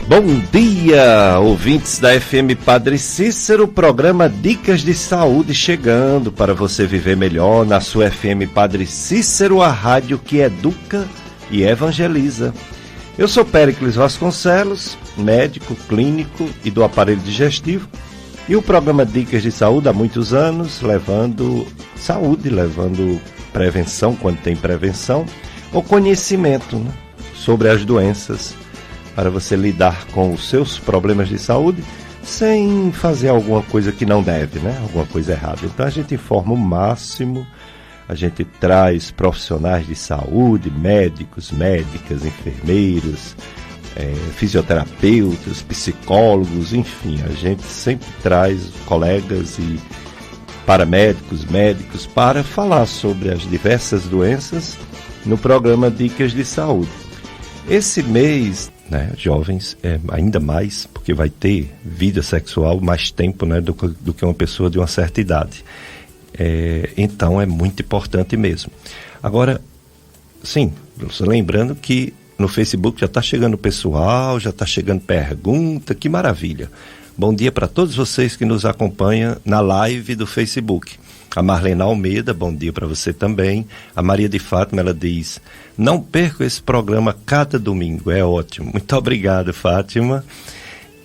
Bom dia, ouvintes da FM Padre Cícero, programa Dicas de Saúde chegando para você viver melhor na sua FM Padre Cícero, a rádio que educa e evangeliza. Eu sou Péricles Vasconcelos, médico, clínico e do aparelho digestivo, e o programa Dicas de Saúde há muitos anos, levando saúde, levando prevenção quando tem prevenção, ou conhecimento, né, sobre as doenças, para você lidar com os seus problemas de saúde sem fazer alguma coisa que não deve, né? Alguma coisa errada. Então a gente informa o máximo, a gente traz profissionais de saúde, médicos, médicas, enfermeiros, fisioterapeutas, psicólogos, enfim, a gente sempre traz colegas e paramédicos, médicos, para falar sobre as diversas doenças no programa Dicas de Saúde. Esse mês, né, jovens, ainda mais, porque vai ter vida sexual mais tempo, né, do que uma pessoa de uma certa idade. Então é muito importante mesmo. Agora, sim, lembrando que no Facebook já está chegando pessoal, já está chegando pergunta, que maravilha. Bom dia para todos vocês que nos acompanham na live do Facebook. A Marlene Almeida, bom dia para você também. A Maria de Fátima, ela diz: não perca esse programa cada domingo, é ótimo. Muito obrigado, Fátima.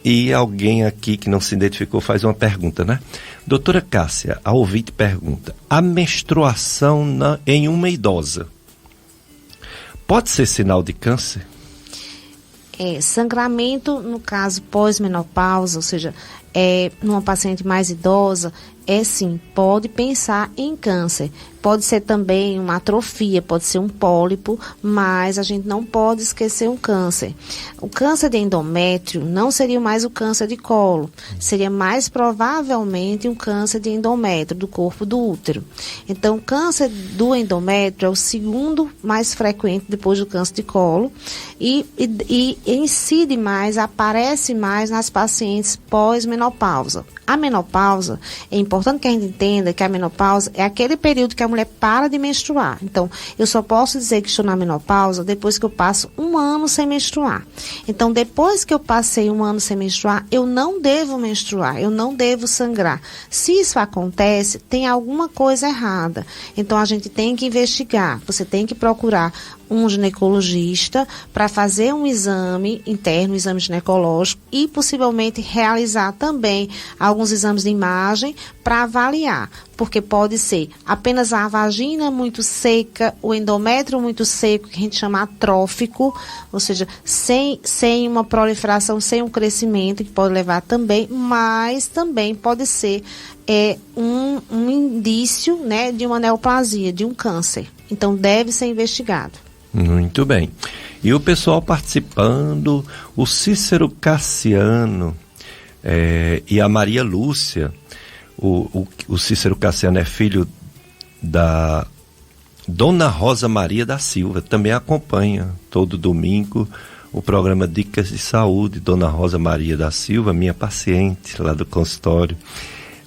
E alguém aqui que não se identificou faz uma pergunta, né? Doutora Cássia, a ouvinte pergunta: a menstruação em uma idosa pode ser sinal de câncer? Sangramento, no caso pós-menopausa, ou seja, numa paciente mais idosa, sim, pode pensar em câncer. Pode ser também uma atrofia, pode ser um pólipo, mas a gente não pode esquecer um câncer. O câncer de endométrio não seria mais o câncer de colo, seria mais provavelmente um câncer de endométrio, do corpo do útero. Então, o câncer do endométrio é o segundo mais frequente depois do câncer de colo e incide mais, aparece mais nas pacientes pós-menopausa. A menopausa, é importante que a gente entenda que a menopausa é aquele período que a mulher para de menstruar. Então, eu só posso dizer que estou na menopausa depois que eu passo um ano sem menstruar. Então, depois que eu passei um ano sem menstruar, eu não devo menstruar, eu não devo sangrar. Se isso acontece, tem alguma coisa errada. Então, a gente tem que investigar. Você tem que procurar um ginecologista para fazer um exame interno, um exame ginecológico, e possivelmente realizar também alguns exames de imagem para avaliar, porque pode ser apenas a vagina muito seca, o endométrio muito seco, que a gente chama atrófico, ou seja, sem uma proliferação, sem um crescimento, que pode levar também, mas também pode ser um indício, né, de uma neoplasia, de um câncer. Então deve ser investigado. Muito bem. E o pessoal participando, o Cícero Cassiano e a Maria Lúcia. O Cícero Cassiano é filho da Dona Rosa Maria da Silva, também acompanha todo domingo o programa Dicas de Saúde. Dona Rosa Maria da Silva, minha paciente lá do consultório.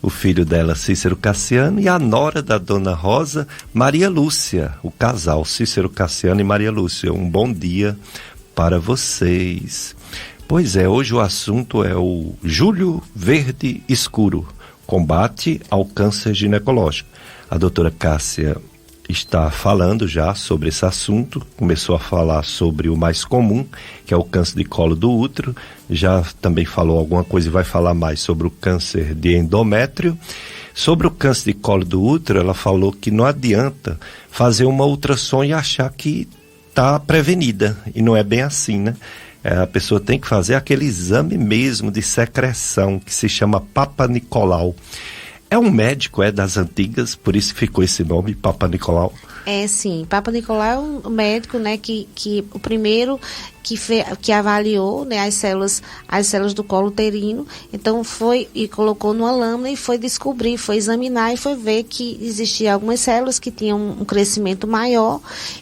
O filho dela, Cícero Cassiano, e a nora da Dona Rosa, Maria Lúcia, o casal Cícero Cassiano e Maria Lúcia. Um bom dia para vocês. Pois é, hoje o assunto é o Julho Verde Escuro, combate ao câncer ginecológico. A doutora Cássia está falando já sobre esse assunto, começou a falar sobre o mais comum, que é o câncer de colo do útero, já também falou alguma coisa e vai falar mais sobre o câncer de endométrio. Sobre o câncer de colo do útero, ela falou que não adianta fazer uma ultrassom e achar que está prevenida, e não é bem assim, né? A pessoa tem que fazer aquele exame mesmo de secreção, que se chama Papa Nicolau. É um médico, das antigas, por isso ficou esse nome, Papa Nicolau. Sim, Papa Nicolau é um médico, né, que o primeiro que avaliou, né, as células do colo uterino. Então foi e colocou numa lâmina e foi descobrir, foi examinar e foi ver que existiam algumas células que tinham um crescimento maior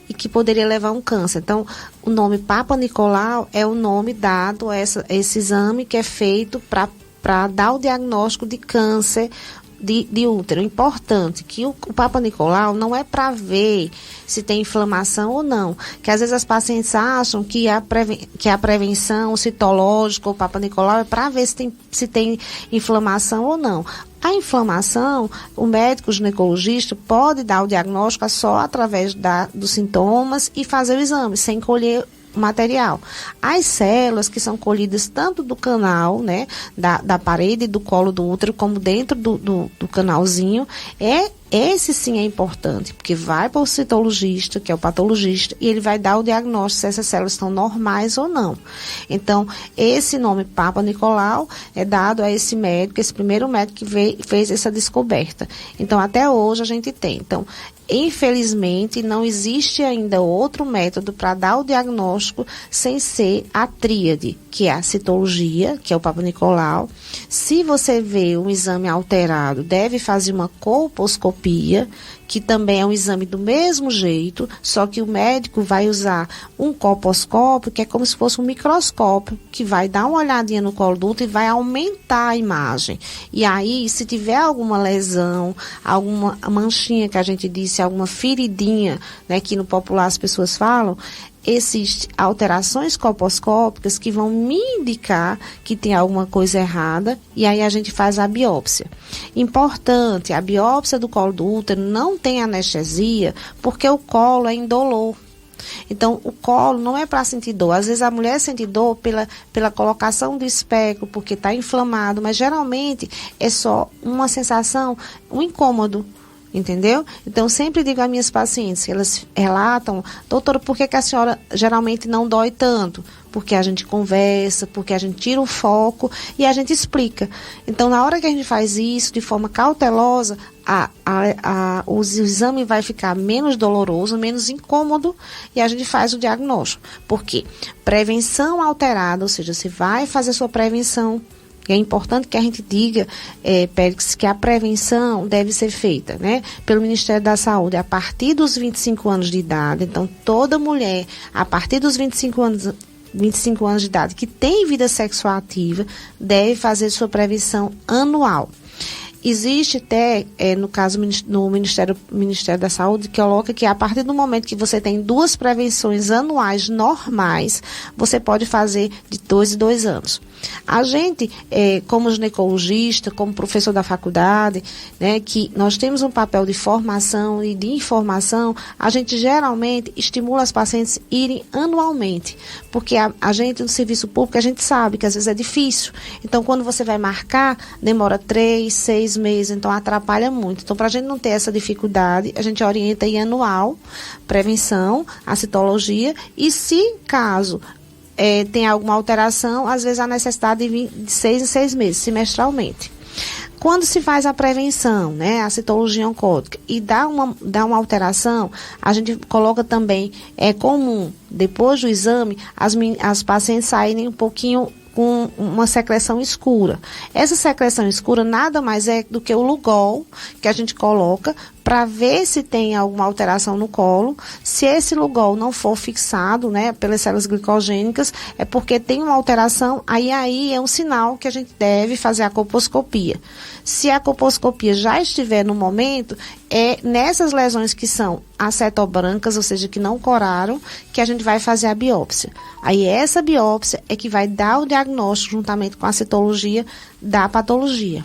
e que poderia levar a um câncer. Então, o nome Papa Nicolau é o nome dado a esse exame que é feito para para dar o diagnóstico de câncer de útero. Importante que o Papa Nicolau não é para ver se tem inflamação ou não, que às vezes as pacientes acham que a prevenção, o citológico, o Papa Nicolau é para ver se tem inflamação ou não. A inflamação, o médico ginecologista pode dar o diagnóstico só através dos sintomas e fazer o exame, sem colher o material. As células que são colhidas tanto do canal, né, da parede do colo do útero, como dentro do canalzinho, esse sim é importante, porque vai para o citologista, que é o patologista, e ele vai dar o diagnóstico se essas células estão normais ou não. Então, esse nome Papa Nicolau é dado a esse médico, esse primeiro médico que fez essa descoberta. Então, até hoje a gente tem. Então, infelizmente, não existe ainda outro método para dar o diagnóstico sem ser a tríade, que é a citologia, que é o Papa Nicolau. Se você vê um exame alterado, deve fazer uma colposcopia, que também é um exame do mesmo jeito, só que o médico vai usar um colposcópio, que é como se fosse um microscópio, que vai dar uma olhadinha no colo do útero e vai aumentar a imagem. E aí, se tiver alguma lesão, alguma manchinha que a gente disse, alguma feridinha, né, que no popular as pessoas falam, existem alterações colposcópicas que vão me indicar que tem alguma coisa errada, e aí a gente faz a biópsia. Importante, a biópsia do colo do útero não tem anestesia, porque o colo é indolor. Então, o colo não é para sentir dor. Às vezes a mulher sente dor pela colocação do espéculo, porque está inflamado, mas geralmente é só uma sensação, um incômodo. Entendeu? Então, sempre digo às minhas pacientes, elas relatam, doutora, por que a senhora geralmente não dói tanto? Porque a gente conversa, porque a gente tira o foco e a gente explica. Então, na hora que a gente faz isso de forma cautelosa, o exame vai ficar menos doloroso, menos incômodo, e a gente faz o diagnóstico. Por quê? Prevenção alterada, ou seja, você vai fazer a sua prevenção. É importante que a gente diga, Périx, que a prevenção deve ser feita, né, pelo Ministério da Saúde a partir dos 25 anos de idade. Então, toda mulher, a partir dos 25 anos de idade, que tem vida sexual ativa, deve fazer sua prevenção anual. Existe até, no caso, no Ministério da Saúde, que coloca que a partir do momento que você tem 2 prevenções anuais normais, você pode fazer de 2 em 2 anos. A gente, como ginecologista, como professor da faculdade, né, que nós temos um papel de formação e de informação, a gente geralmente estimula as pacientes a irem anualmente, porque a gente no serviço público, a gente sabe que às vezes é difícil. Então, quando você vai marcar, demora 3, 6 meses, então atrapalha muito. Então, para a gente não ter essa dificuldade, a gente orienta em anual, prevenção, a citologia, e se caso tem alguma alteração, às vezes a necessidade de 6 em 6 meses, semestralmente. Quando se faz a prevenção, né, a citologia oncótica, e dá uma alteração, a gente coloca também, é comum, depois do exame, as pacientes saírem um pouquinho com uma secreção escura. Essa secreção escura nada mais é do que o Lugol que a gente coloca para ver se tem alguma alteração no colo. Se esse Lugol não for fixado, né, pelas células glicogênicas, é porque tem uma alteração, aí é um sinal que a gente deve fazer a colposcopia. Se a colposcopia já estiver no momento, é nessas lesões que são acetobrancas, ou seja, que não coraram, que a gente vai fazer a biópsia. Aí essa biópsia é que vai dar o diagnóstico, juntamente com a citologia, da patologia.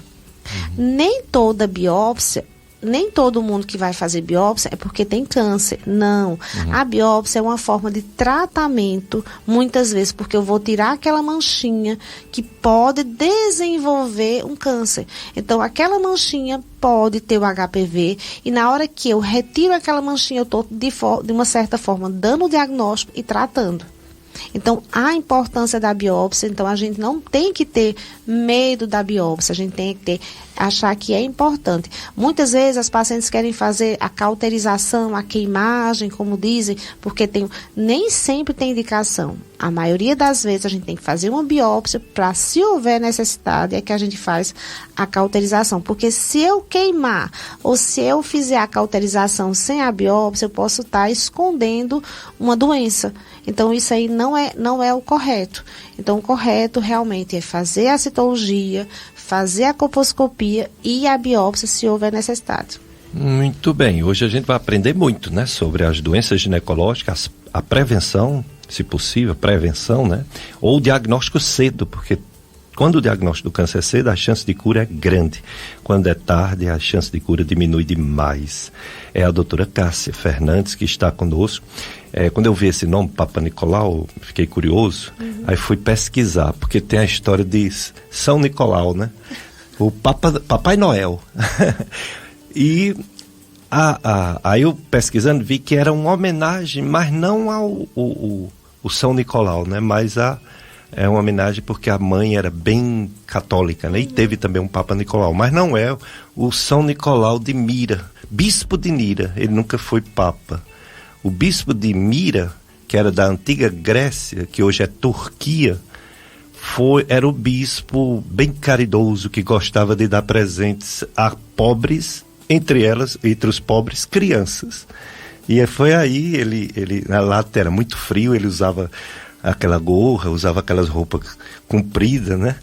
Nem toda biópsia, nem todo mundo que vai fazer biópsia é porque tem câncer. Não. A biópsia é uma forma de tratamento, muitas vezes, porque eu vou tirar aquela manchinha que pode desenvolver um câncer. Então, aquela manchinha pode ter o HPV, e na hora que eu retiro aquela manchinha, eu estou, de uma certa forma, dando o diagnóstico e tratando. Então, a importância da biópsia, então a gente não tem que ter medo da biópsia, a gente tem que achar que é importante. Muitas vezes as pacientes querem fazer a cauterização, a queimagem, como dizem, porque nem sempre tem indicação. A maioria das vezes a gente tem que fazer uma biópsia para, se houver necessidade, é que a gente faz a cauterização. Porque se eu queimar ou se eu fizer a cauterização sem a biópsia, eu posso estar escondendo uma doença. Então, isso aí não é o correto. Então, o correto realmente é fazer a citologia, fazer a colposcopia e a biópsia se houver necessidade. Muito bem. Hoje a gente vai aprender muito, né, sobre as doenças ginecológicas, a prevenção, se possível, prevenção, né? Ou diagnóstico cedo, porque quando o diagnóstico do câncer é cedo, a chance de cura é grande. Quando é tarde, a chance de cura diminui demais. É a doutora Cássia Fernandes que está conosco. Quando eu vi esse nome, Papa Nicolau, fiquei curioso. Aí fui pesquisar, porque tem a história de São Nicolau, né? O Papai Noel. E aí eu pesquisando vi que era uma homenagem, mas não ao o São Nicolau, né? Mas é uma homenagem porque a mãe era bem católica, né? E teve também um Papa Nicolau, mas não é o São Nicolau de Mira, bispo de Mira, ele nunca foi papa. O bispo de Mira, que era da antiga Grécia, que hoje é Turquia, era o bispo bem caridoso, que gostava de dar presentes a pobres, entre os pobres, crianças. E foi aí, ele lá era muito frio, ele usava aquela gorra, usava aquelas roupas compridas, né?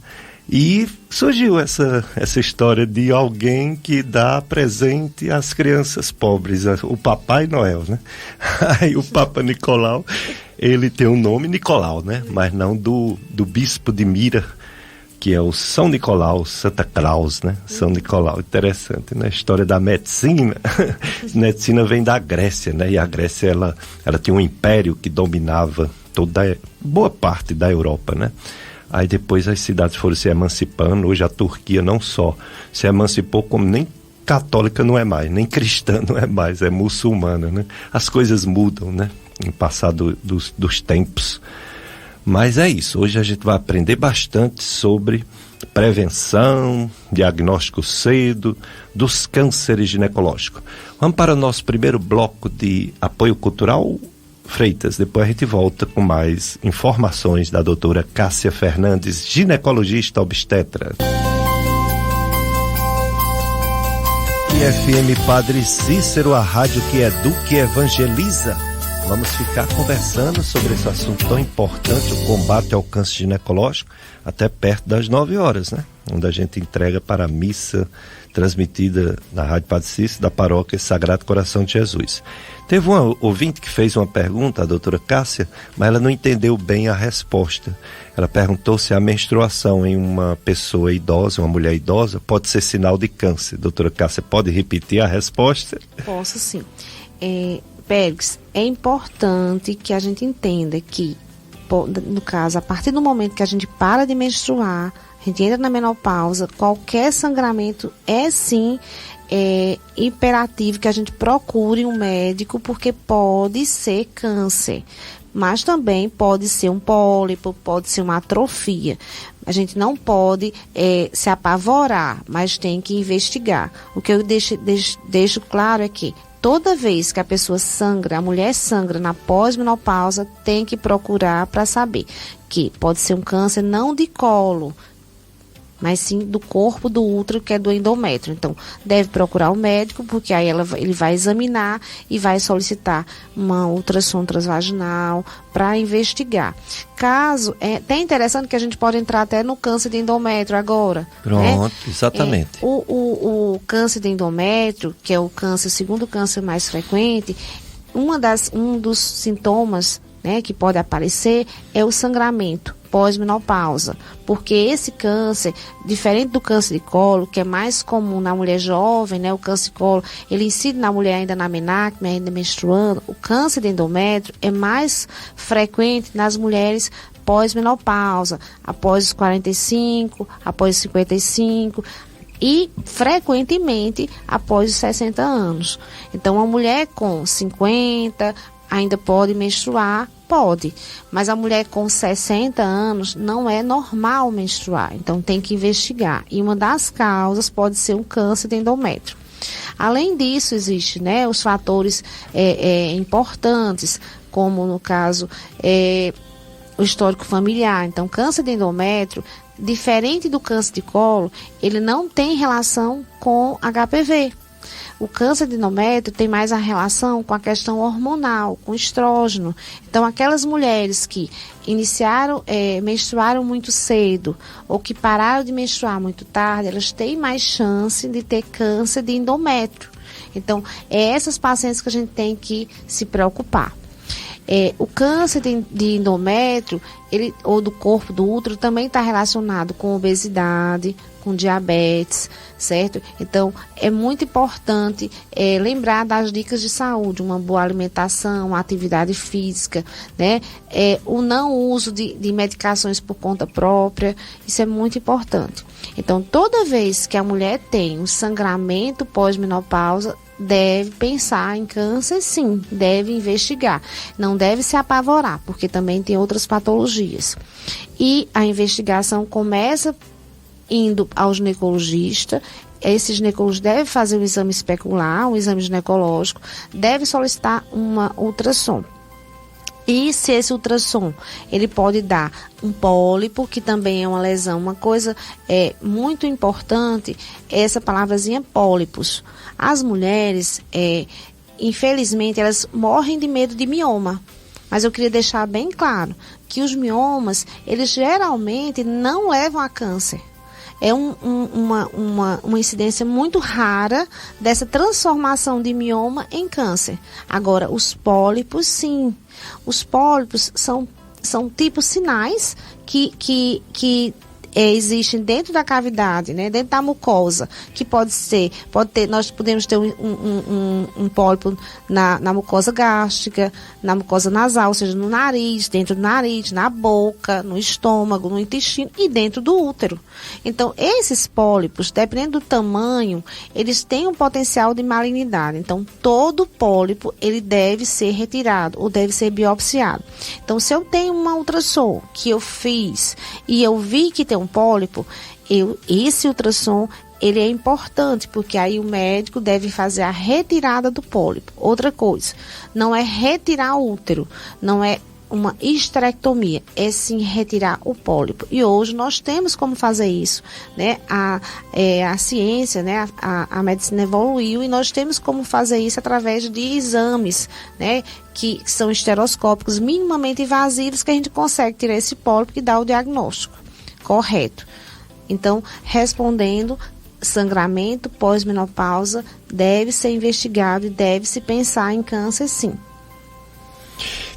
E surgiu essa história de alguém que dá presente às crianças pobres, o Papai Noel, né? Aí o Papa Nicolau, ele tem o nome Nicolau, né? Mas não do bispo de Mira, que é o São Nicolau, Santa Claus, né? São Nicolau, interessante, né? A história da medicina. A medicina vem da Grécia, né? E a Grécia, ela tinha um império que dominava boa parte da Europa, né? Aí depois as cidades foram se emancipando. Hoje a Turquia não só se emancipou, como nem católica não é mais, nem cristã não é mais, é muçulmana, né? As coisas mudam, né? Em passado dos tempos. Mas é isso, hoje a gente vai aprender bastante sobre prevenção, diagnóstico cedo dos cânceres ginecológicos. Vamos para o nosso primeiro bloco de apoio cultural, Freitas. Depois a gente volta com mais informações da doutora Cássia Fernandes, ginecologista obstetra. FM Padre Cícero, a rádio que educa e evangeliza. Vamos ficar conversando sobre esse assunto tão importante, o combate ao câncer ginecológico, até perto das 9 horas, né? Onde a gente entrega para a missa transmitida na Rádio Padre Cícero, da paróquia Sagrado Coração de Jesus. Teve uma ouvinte que fez uma pergunta à doutora Cássia, mas ela não entendeu bem a resposta. Ela perguntou se a menstruação em uma pessoa idosa, uma mulher idosa, pode ser sinal de câncer. Doutora Cássia, pode repetir a resposta? Posso sim. Pérez, é importante que a gente entenda que, no caso, a partir do momento que a gente para de menstruar, a gente entra na menopausa, qualquer sangramento é sim imperativo que a gente procure um médico, porque pode ser câncer, mas também pode ser um pólipo, pode ser uma atrofia. A gente não pode se apavorar, mas tem que investigar. O que eu deixo claro é que toda vez que a pessoa sangra, a mulher sangra na pós-menopausa, tem que procurar para saber que pode ser um câncer não de colo, mas sim do corpo do útero, que é do endométrio. Então, deve procurar o médico, porque aí ele vai examinar e vai solicitar uma ultrassom transvaginal para investigar. Caso, é até interessante que a gente pode entrar até no câncer de endométrio agora. Pronto, né? Exatamente. O câncer de endométrio, que é o segundo câncer mais frequente, um dos sintomas, né, que pode aparecer é o sangramento pós-menopausa, porque esse câncer, diferente do câncer de colo, que é mais comum na mulher jovem, né, o câncer de colo, ele incide na mulher ainda na menarca, ainda menstruando. O câncer de endométrio é mais frequente nas mulheres pós-menopausa, após os 45, após os 55, e frequentemente após os 60 anos. Então, uma mulher com 50 ainda pode menstruar? Pode, mas a mulher com 60 anos não é normal menstruar, então tem que investigar. E uma das causas pode ser um câncer de endométrio. Além disso, existe, né, os fatores importantes, como no caso o histórico familiar. Então, câncer de endométrio, diferente do câncer de colo, ele não tem relação com HPV. O câncer de endométrio tem mais a relação com a questão hormonal, com estrógeno. Então, aquelas mulheres que menstruaram muito cedo ou que pararam de menstruar muito tarde, elas têm mais chance de ter câncer de endométrio. Então, é essas pacientes que a gente tem que se preocupar. O câncer de endométrio, ou do corpo do útero, também está relacionado com obesidade, com diabetes, certo? Então, é muito importante lembrar das dicas de saúde, uma boa alimentação, uma atividade física, né? O não uso de medicações por conta própria, isso é muito importante. Então, toda vez que a mulher tem um sangramento pós-menopausa, deve pensar em câncer, sim, deve investigar. Não deve se apavorar, porque também tem outras patologias. E a investigação começa indo ao ginecologista. Esse ginecologista deve fazer um exame especular, um exame ginecológico, deve solicitar uma ultrassom. E se esse ultrassom, ele pode dar um pólipo, que também é uma lesão. Uma coisa muito importante é essa palavrazinha pólipos. As mulheres, infelizmente, elas morrem de medo de mioma. Mas eu queria deixar bem claro que os miomas, eles geralmente não levam a câncer. É uma incidência muito rara dessa transformação de mioma em câncer. Agora, os pólipos, sim. Os pólipos são tipos sinais que existem dentro da cavidade, né, dentro da mucosa, que nós podemos ter um pólipo na mucosa gástrica, na mucosa nasal, ou seja, no nariz, dentro do nariz, na boca, no estômago, no intestino e dentro do útero. Então, esses pólipos, dependendo do tamanho, eles têm um potencial de malignidade. Então, todo pólipo, ele deve ser retirado ou deve ser biopsiado. Então, se eu tenho uma ultrassom que eu fiz e eu vi que tem um pólipo, esse ultrassom, ele é importante, porque aí o médico deve fazer a retirada do pólipo. Outra coisa, não é retirar o útero, não é uma histerectomia, é sim retirar o pólipo. E hoje nós temos como fazer isso, né? A ciência, né? A medicina evoluiu e nós temos como fazer isso através de exames, né? Que são estereoscópicos, minimamente invasivos, que a gente consegue tirar esse pólipo e dar o diagnóstico correto. Então, respondendo, sangramento pós-menopausa deve ser investigado e deve se pensar em câncer, sim.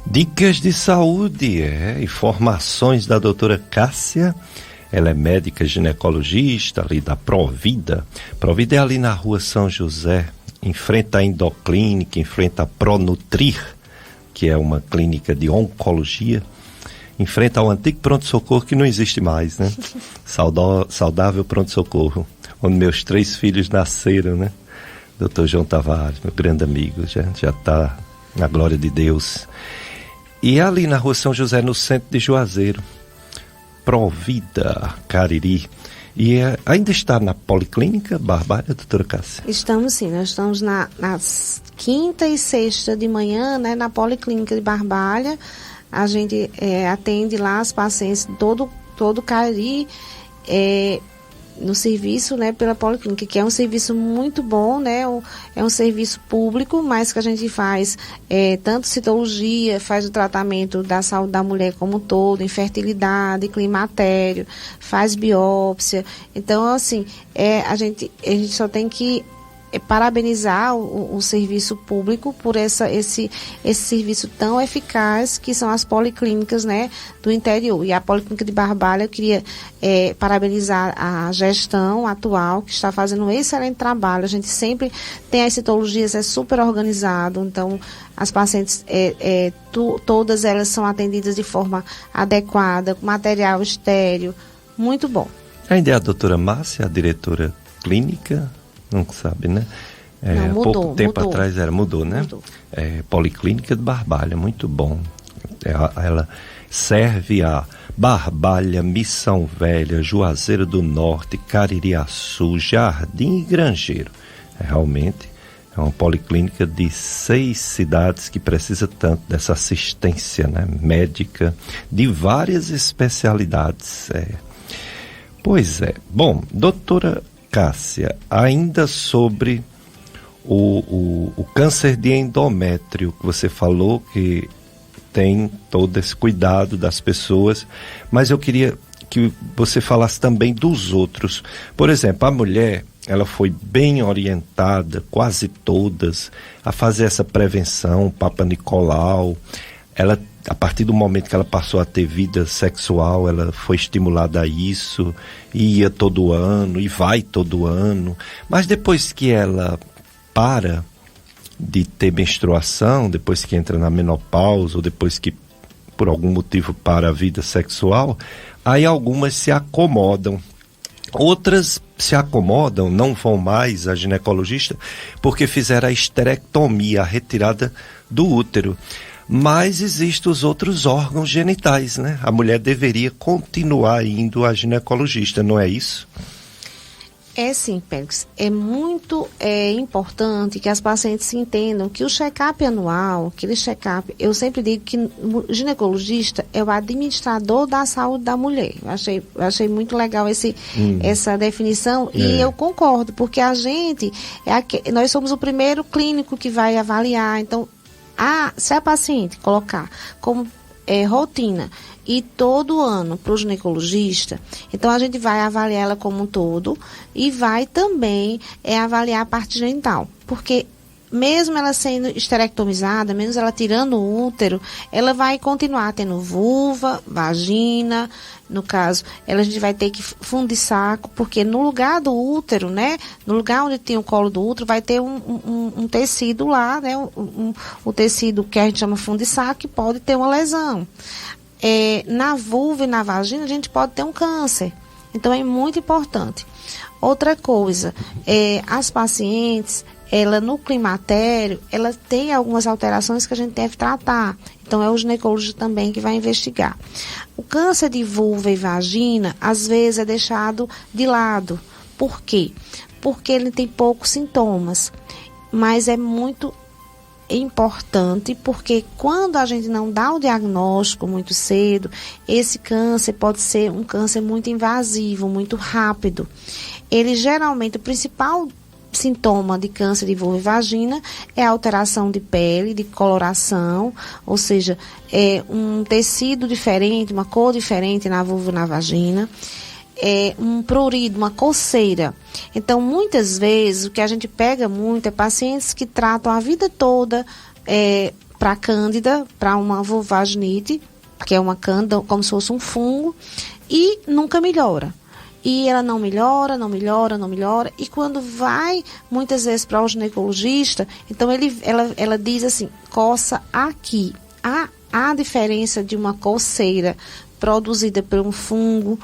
Dicas de saúde, informações da doutora Cássia. Ela é médica ginecologista ali da Provida. Provida é ali na rua São José, em frente à Endoclínica, em frente à Pronutrir, que é uma clínica de oncologia, em frente ao antigo pronto-socorro que não existe mais, né? Saudável pronto-socorro, onde meus 3 filhos nasceram, né? Dr. João Tavares, meu grande amigo, já está na glória de Deus. E ali na rua São José, no centro de Juazeiro, Provida, Cariri. E ainda está na Policlínica Barbalha, doutora Cássia? Estamos sim, nós estamos nas quinta e sexta de manhã, né, na Policlínica de Barbalha. A gente atende lá as pacientes todo o Cariri, no serviço, né, pela Policlínica, que é um serviço muito bom, né, é um serviço público, mas que a gente faz tanto citologia, faz o tratamento da saúde da mulher como um todo, infertilidade, climatério, faz biópsia. Então, assim, a gente só tem que parabenizar o serviço público por esse serviço tão eficaz que são as policlínicas, né, do interior. E a Policlínica de Barbalha, eu queria parabenizar a gestão atual, que está fazendo um excelente trabalho. A gente sempre tem as citologias, é super organizado, então as pacientes, todas elas são atendidas de forma adequada, com material estéreo, muito bom. Ainda é a doutora Márcia, a diretora clínica? Não sabe, né? Não, mudou, pouco tempo mudou. atrás mudou, né? Mudou. Policlínica de Barbalha, muito bom. Ela serve a Barbalha, Missão Velha, Juazeiro do Norte, Caririaçu, Jardim e Grangeiro. Realmente é É uma policlínica de 6 cidades que precisa tanto dessa assistência, né, médica, de várias especialidades. Pois é. Bom, doutora Cássia, ainda sobre o câncer de endométrio, que você falou que tem todo esse cuidado das pessoas, mas eu queria que você falasse também dos outros. Por exemplo, a mulher, ela foi bem orientada, quase todas, a fazer essa prevenção, Papa Nicolau. Ela, a partir do momento que ela passou a ter vida sexual, ela foi estimulada a isso, e ia todo ano, e vai todo ano. Mas depois que ela para de ter menstruação, depois que entra na menopausa, ou depois que por algum motivo para a vida sexual, aí algumas se acomodam. Outras se acomodam, não vão mais a ginecologista, porque fizeram a esterectomia, a retirada do útero. Mas existem os outros órgãos genitais, né? A mulher deveria continuar indo a ginecologista, não é isso? É sim, Pérez. É muito importante que as pacientes entendam que o check-up anual, aquele check-up, eu sempre digo que o ginecologista é o administrador da saúde da mulher. Eu achei muito legal essa definição e eu concordo, porque a gente, nós somos o primeiro clínico que vai avaliar. Então, se a paciente colocar como rotina e todo ano para o ginecologista, então a gente vai avaliar ela como um todo e vai também avaliar a parte genital, porque mesmo ela sendo esterectomizada, mesmo ela tirando o útero, ela vai continuar tendo vulva, vagina. No caso, a gente vai ter que fundir saco, porque no lugar do útero, né, no lugar onde tem o colo do útero, vai ter um tecido lá, né, o tecido que a gente chama fundo de saco, que pode ter uma lesão. Na vulva e na vagina, a gente pode ter um câncer. Então, é muito importante. Outra coisa, as pacientes, ela no climatério, ela tem algumas alterações que a gente deve tratar. Então, é o ginecologista também que vai investigar. O câncer de vulva e vagina, às vezes, é deixado de lado. Por quê? Porque ele tem poucos sintomas. Mas é muito importante, porque quando a gente não dá o diagnóstico muito cedo, esse câncer pode ser um câncer muito invasivo, muito rápido. Ele geralmente, o principal sintoma de câncer de vulva e vagina é a alteração de pele, de coloração, ou seja, um tecido diferente, uma cor diferente na vulva e na vagina, um prurido, uma coceira. Então, muitas vezes, o que a gente pega muito é pacientes que tratam a vida toda para cândida, para uma vulvaginite, que é uma cândida como se fosse um fungo, e nunca melhora. E ela não melhora, não melhora, não melhora. E quando vai, muitas vezes, para o ginecologista, então ela diz assim, coça aqui. Há diferença de uma coceira produzida por um fungo,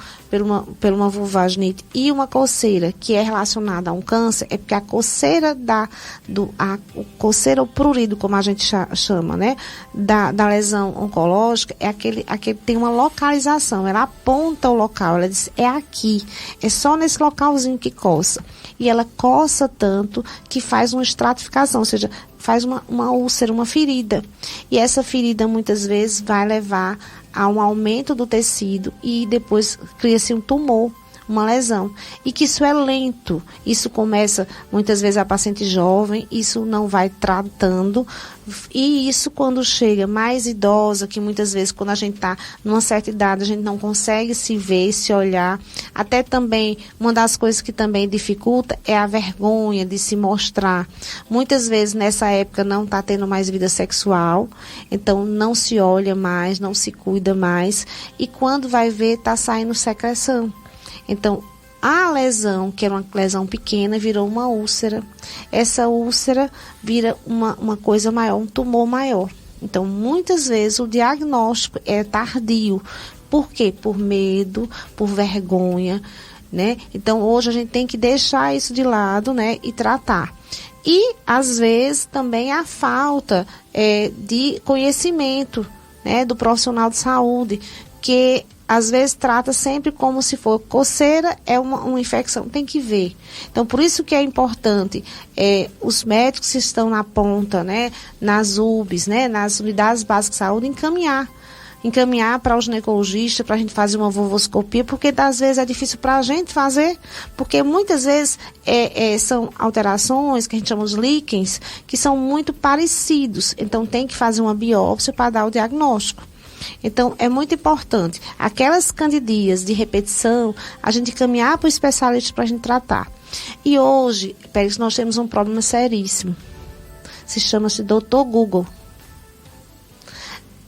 por uma vulvaginite, e uma coceira que é relacionada a um câncer, é porque a coceira o coceira ou prurido, como a gente chama, né, da lesão oncológica, é aquele que tem uma localização, ela aponta o local, ela diz, é aqui, é só nesse localzinho que coça. E ela coça tanto que faz uma estratificação, ou seja, faz uma úlcera, uma ferida. E essa ferida, muitas vezes, vai levar a um aumento do tecido e depois cria-se um tumor, uma lesão. E que isso é lento. Isso começa, muitas vezes, a paciente jovem, isso não vai tratando. E isso quando chega mais idosa, que muitas vezes quando a gente está numa certa idade, a gente não consegue se ver, se olhar. Até também, uma das coisas que também dificulta é a vergonha de se mostrar. Muitas vezes nessa época não está tendo mais vida sexual, então não se olha mais, não se cuida mais. E quando vai ver, está saindo secreção. Então, a lesão, que era uma lesão pequena, virou uma úlcera. Essa úlcera vira uma coisa maior, um tumor maior. Então, muitas vezes o diagnóstico é tardio. Por quê? Por medo, por vergonha, né? Então, hoje a gente tem que deixar isso de lado, né? E tratar. E, às vezes, também a falta de conhecimento, né? Do profissional de saúde, que às vezes trata sempre como se for coceira, é uma infecção, tem que ver. Então, por isso que é importante os médicos que estão na ponta, né, nas UBS, né, nas unidades básicas de saúde, encaminhar para o ginecologista para a gente fazer uma vulvoscopia, porque às vezes é difícil para a gente fazer, porque muitas vezes são alterações que a gente chama de líquens, que são muito parecidos, então tem que fazer uma biópsia para dar o diagnóstico. Então, é muito importante, aquelas candidias de repetição, a gente caminhar para o especialista para a gente tratar. E hoje, Pérez, nós temos um problema seríssimo, chama-se Dr. Google.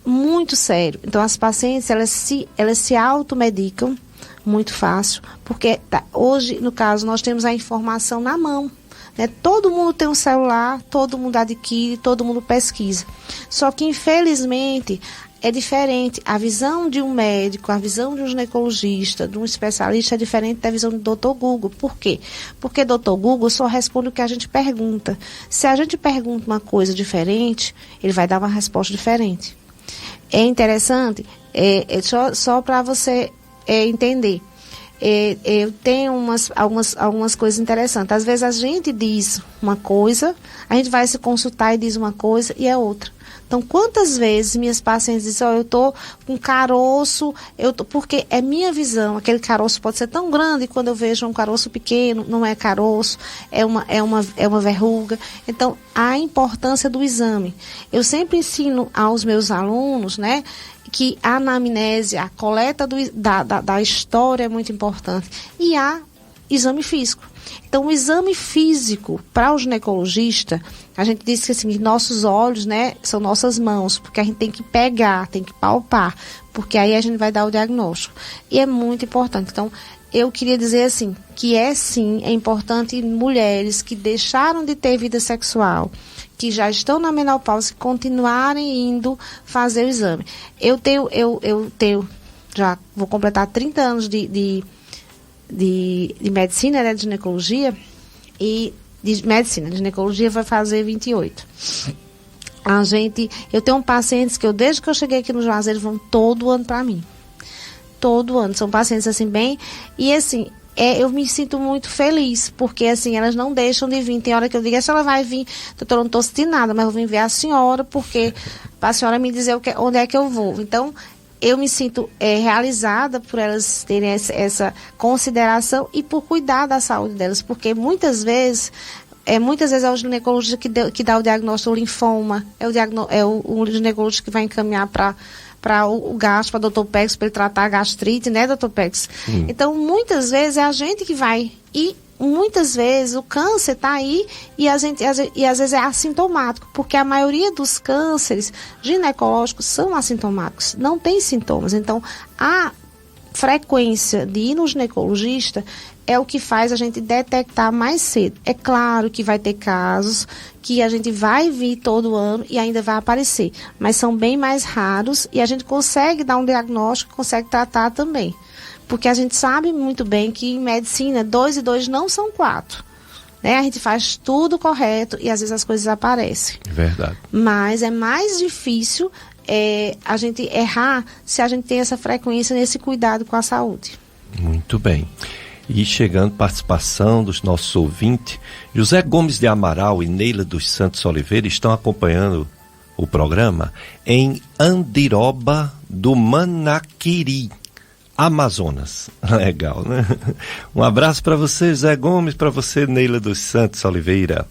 Muito sério. Então, as pacientes, elas se automedicam muito fácil, porque hoje, no caso, nós temos a informação na mão, né? Todo mundo tem um celular, todo mundo adquire, todo mundo pesquisa. Só que, infelizmente, é diferente. A visão de um médico, a visão de um ginecologista, de um especialista é diferente da visão do Dr. Google. Por quê? Porque Dr. Google só responde o que a gente pergunta. Se a gente pergunta uma coisa diferente, ele vai dar uma resposta diferente. É interessante, só para você entender. Eu tenho algumas coisas interessantes. Às vezes a gente diz uma coisa, a gente vai se consultar e diz uma coisa e é outra. Então, quantas vezes minhas pacientes dizem, eu estou com caroço, porque é minha visão, aquele caroço pode ser tão grande, quando eu vejo um caroço pequeno, não é caroço, é uma verruga. Então, a importância do exame. Eu sempre ensino aos meus alunos, né, que a anamnese, a coleta da história é muito importante. E há exame físico. Então, o exame físico para o ginecologista, a gente diz que assim, nossos olhos, né, são nossas mãos, porque a gente tem que pegar, tem que palpar, porque aí a gente vai dar o diagnóstico. E é muito importante. Então, eu queria dizer assim, que é importante mulheres que deixaram de ter vida sexual, que já estão na menopausa, continuarem indo fazer o exame. Eu tenho, já vou completar 30 anos de medicina, né, de ginecologia, e de medicina, de ginecologia vai fazer 28. Eu tenho pacientes que desde que eu cheguei aqui no Juazeiro, vão todo ano para mim. Todo ano. São pacientes assim bem, e assim, eu me sinto muito feliz, porque assim, elas não deixam de vir. Tem hora que eu digo, essa ela vai vir, doutora, eu não estou sentindo nada, mas eu vou vir ver a senhora, porque para a senhora me dizer onde é que eu vou. Então, eu me sinto realizada por elas terem essa consideração e por cuidar da saúde delas, porque muitas vezes é o ginecologista que dá o diagnóstico do linfoma, o ginecologista que vai encaminhar para o gastro, para o Dr. Pex, para ele tratar a gastrite, né, Dr. Pex? Então, muitas vezes é a gente que vai, e muitas vezes o câncer está aí e às vezes é assintomático, porque a maioria dos cânceres ginecológicos são assintomáticos, não tem sintomas. Então, a frequência de ir no ginecologista é o que faz a gente detectar mais cedo. É claro que vai ter casos que a gente vai vir todo ano e ainda vai aparecer, mas são bem mais raros e a gente consegue dar um diagnóstico, consegue tratar também. Porque a gente sabe muito bem que em medicina 2 e 2 não são 4. Né? A gente faz tudo correto e às vezes as coisas aparecem. Verdade. Mas é mais difícil a gente errar se a gente tem essa frequência nesse cuidado com a saúde. Muito bem. E chegando participação dos nossos ouvintes, José Gomes de Amaral e Neila dos Santos Oliveira estão acompanhando o programa em Andiroba do Manaquiri, Amazonas. Legal, né? Um abraço para você, José Gomes, para você, Neila dos Santos Oliveira.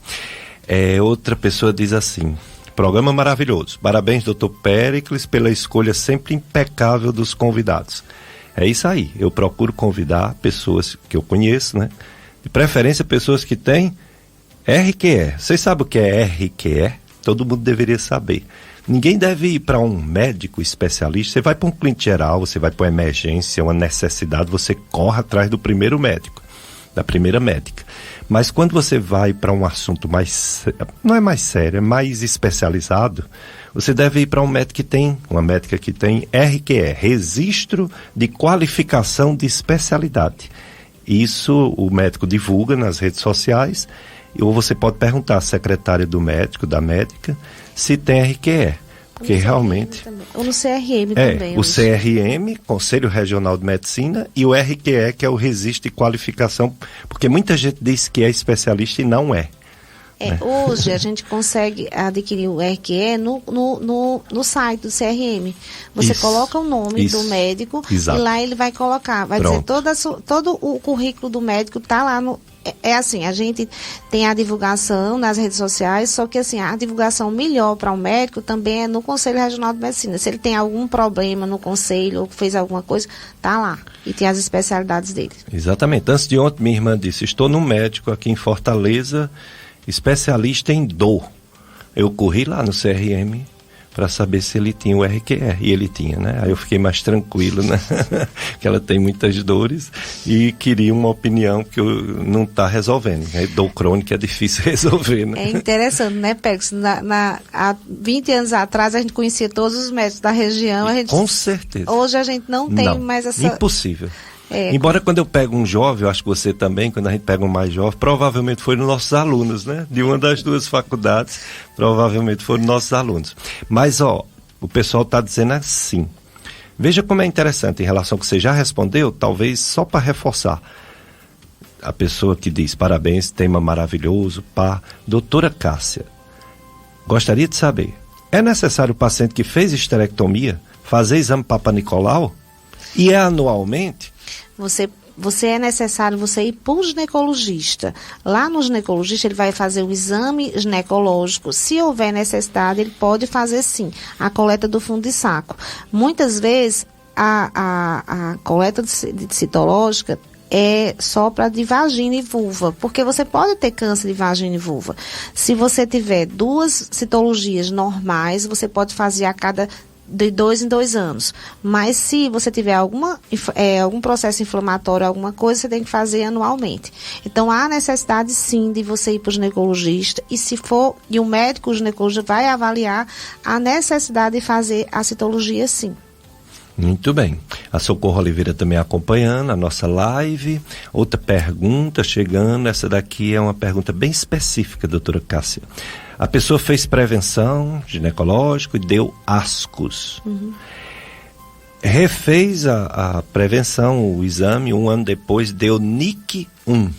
Outra pessoa diz assim, programa maravilhoso. Parabéns, Dr. Péricles, pela escolha sempre impecável dos convidados. É isso aí, eu procuro convidar pessoas que eu conheço, né? De preferência pessoas que têm RQE. Vocês sabem o que é RQE? Todo mundo deveria saber. Ninguém deve ir para um médico especialista. Você vai para um clínico geral, você vai para uma emergência, uma necessidade, você corre atrás do primeiro médico, da primeira médica. Mas quando você vai para um assunto não é mais sério, é mais especializado, você deve ir para um médico uma médica que tem RQE, Registro de Qualificação de Especialidade. Isso o médico divulga nas redes sociais, ou você pode perguntar à secretária do médico, da médica, se tem RQE. porque realmente... Ou no CRM também. O CRM, Conselho Regional de Medicina, e o RQE, que é o Registro de Qualificação, porque muita gente diz que é especialista e não é. Hoje a gente consegue adquirir o RQE no site do CRM. Você coloca o nome do médico. Exato. E lá ele vai colocar, vai dizer todo o currículo do médico está lá no... assim, a gente tem a divulgação nas redes sociais, só que assim, a divulgação melhor para o médico também é no Conselho Regional de Medicina. Se ele tem algum problema no conselho ou fez alguma coisa, tá lá. E tem as especialidades dele. Exatamente. Antes de ontem, minha irmã disse, estou num médico aqui em Fortaleza, especialista em dor. Eu corri lá no CRM para saber se ele tinha o RQE, e ele tinha, né? Aí eu fiquei mais tranquilo, né? Que ela tem muitas dores e queria uma opinião que não está resolvendo. Dor crônica é difícil resolver, né? É interessante, né, Pérez? Há 20 anos atrás a gente conhecia todos os médicos da região. Com certeza. Hoje a gente não tem mais essa... Impossível. Embora quando eu pego um jovem, eu acho que você também, quando a gente pega um mais jovem, provavelmente foram nossos alunos, né? De uma das duas faculdades, provavelmente foram nossos alunos. Mas, o pessoal está dizendo assim. Veja como é interessante, em relação ao que você já respondeu, talvez só para reforçar. A pessoa que diz, parabéns, tema maravilhoso, doutora Cássia, gostaria de saber, é necessário o paciente que fez esterectomia fazer exame Papa Nicolau? E é anualmente? É necessário você ir para o ginecologista. Lá no ginecologista ele vai fazer o exame ginecológico. Se houver necessidade, ele pode fazer sim a coleta do fundo de saco. Muitas vezes a coleta citológica é só para de vagina e vulva, porque você pode ter câncer de vagina e vulva. Se você tiver 2 citologias normais, você pode fazer a cada de 2 em 2 anos. Mas se você tiver algum processo inflamatório, alguma coisa, você tem que fazer anualmente. Então, há necessidade sim de você ir para o ginecologista e o médico, o ginecologista, vai avaliar a necessidade de fazer a citologia sim. Muito bem. A Socorro Oliveira também acompanhando a nossa live. Outra pergunta chegando, essa daqui é uma pergunta bem específica, doutora Cássia. A pessoa fez prevenção ginecológica e deu ascos. Refez a prevenção, o exame, 1 ano depois deu NIC1.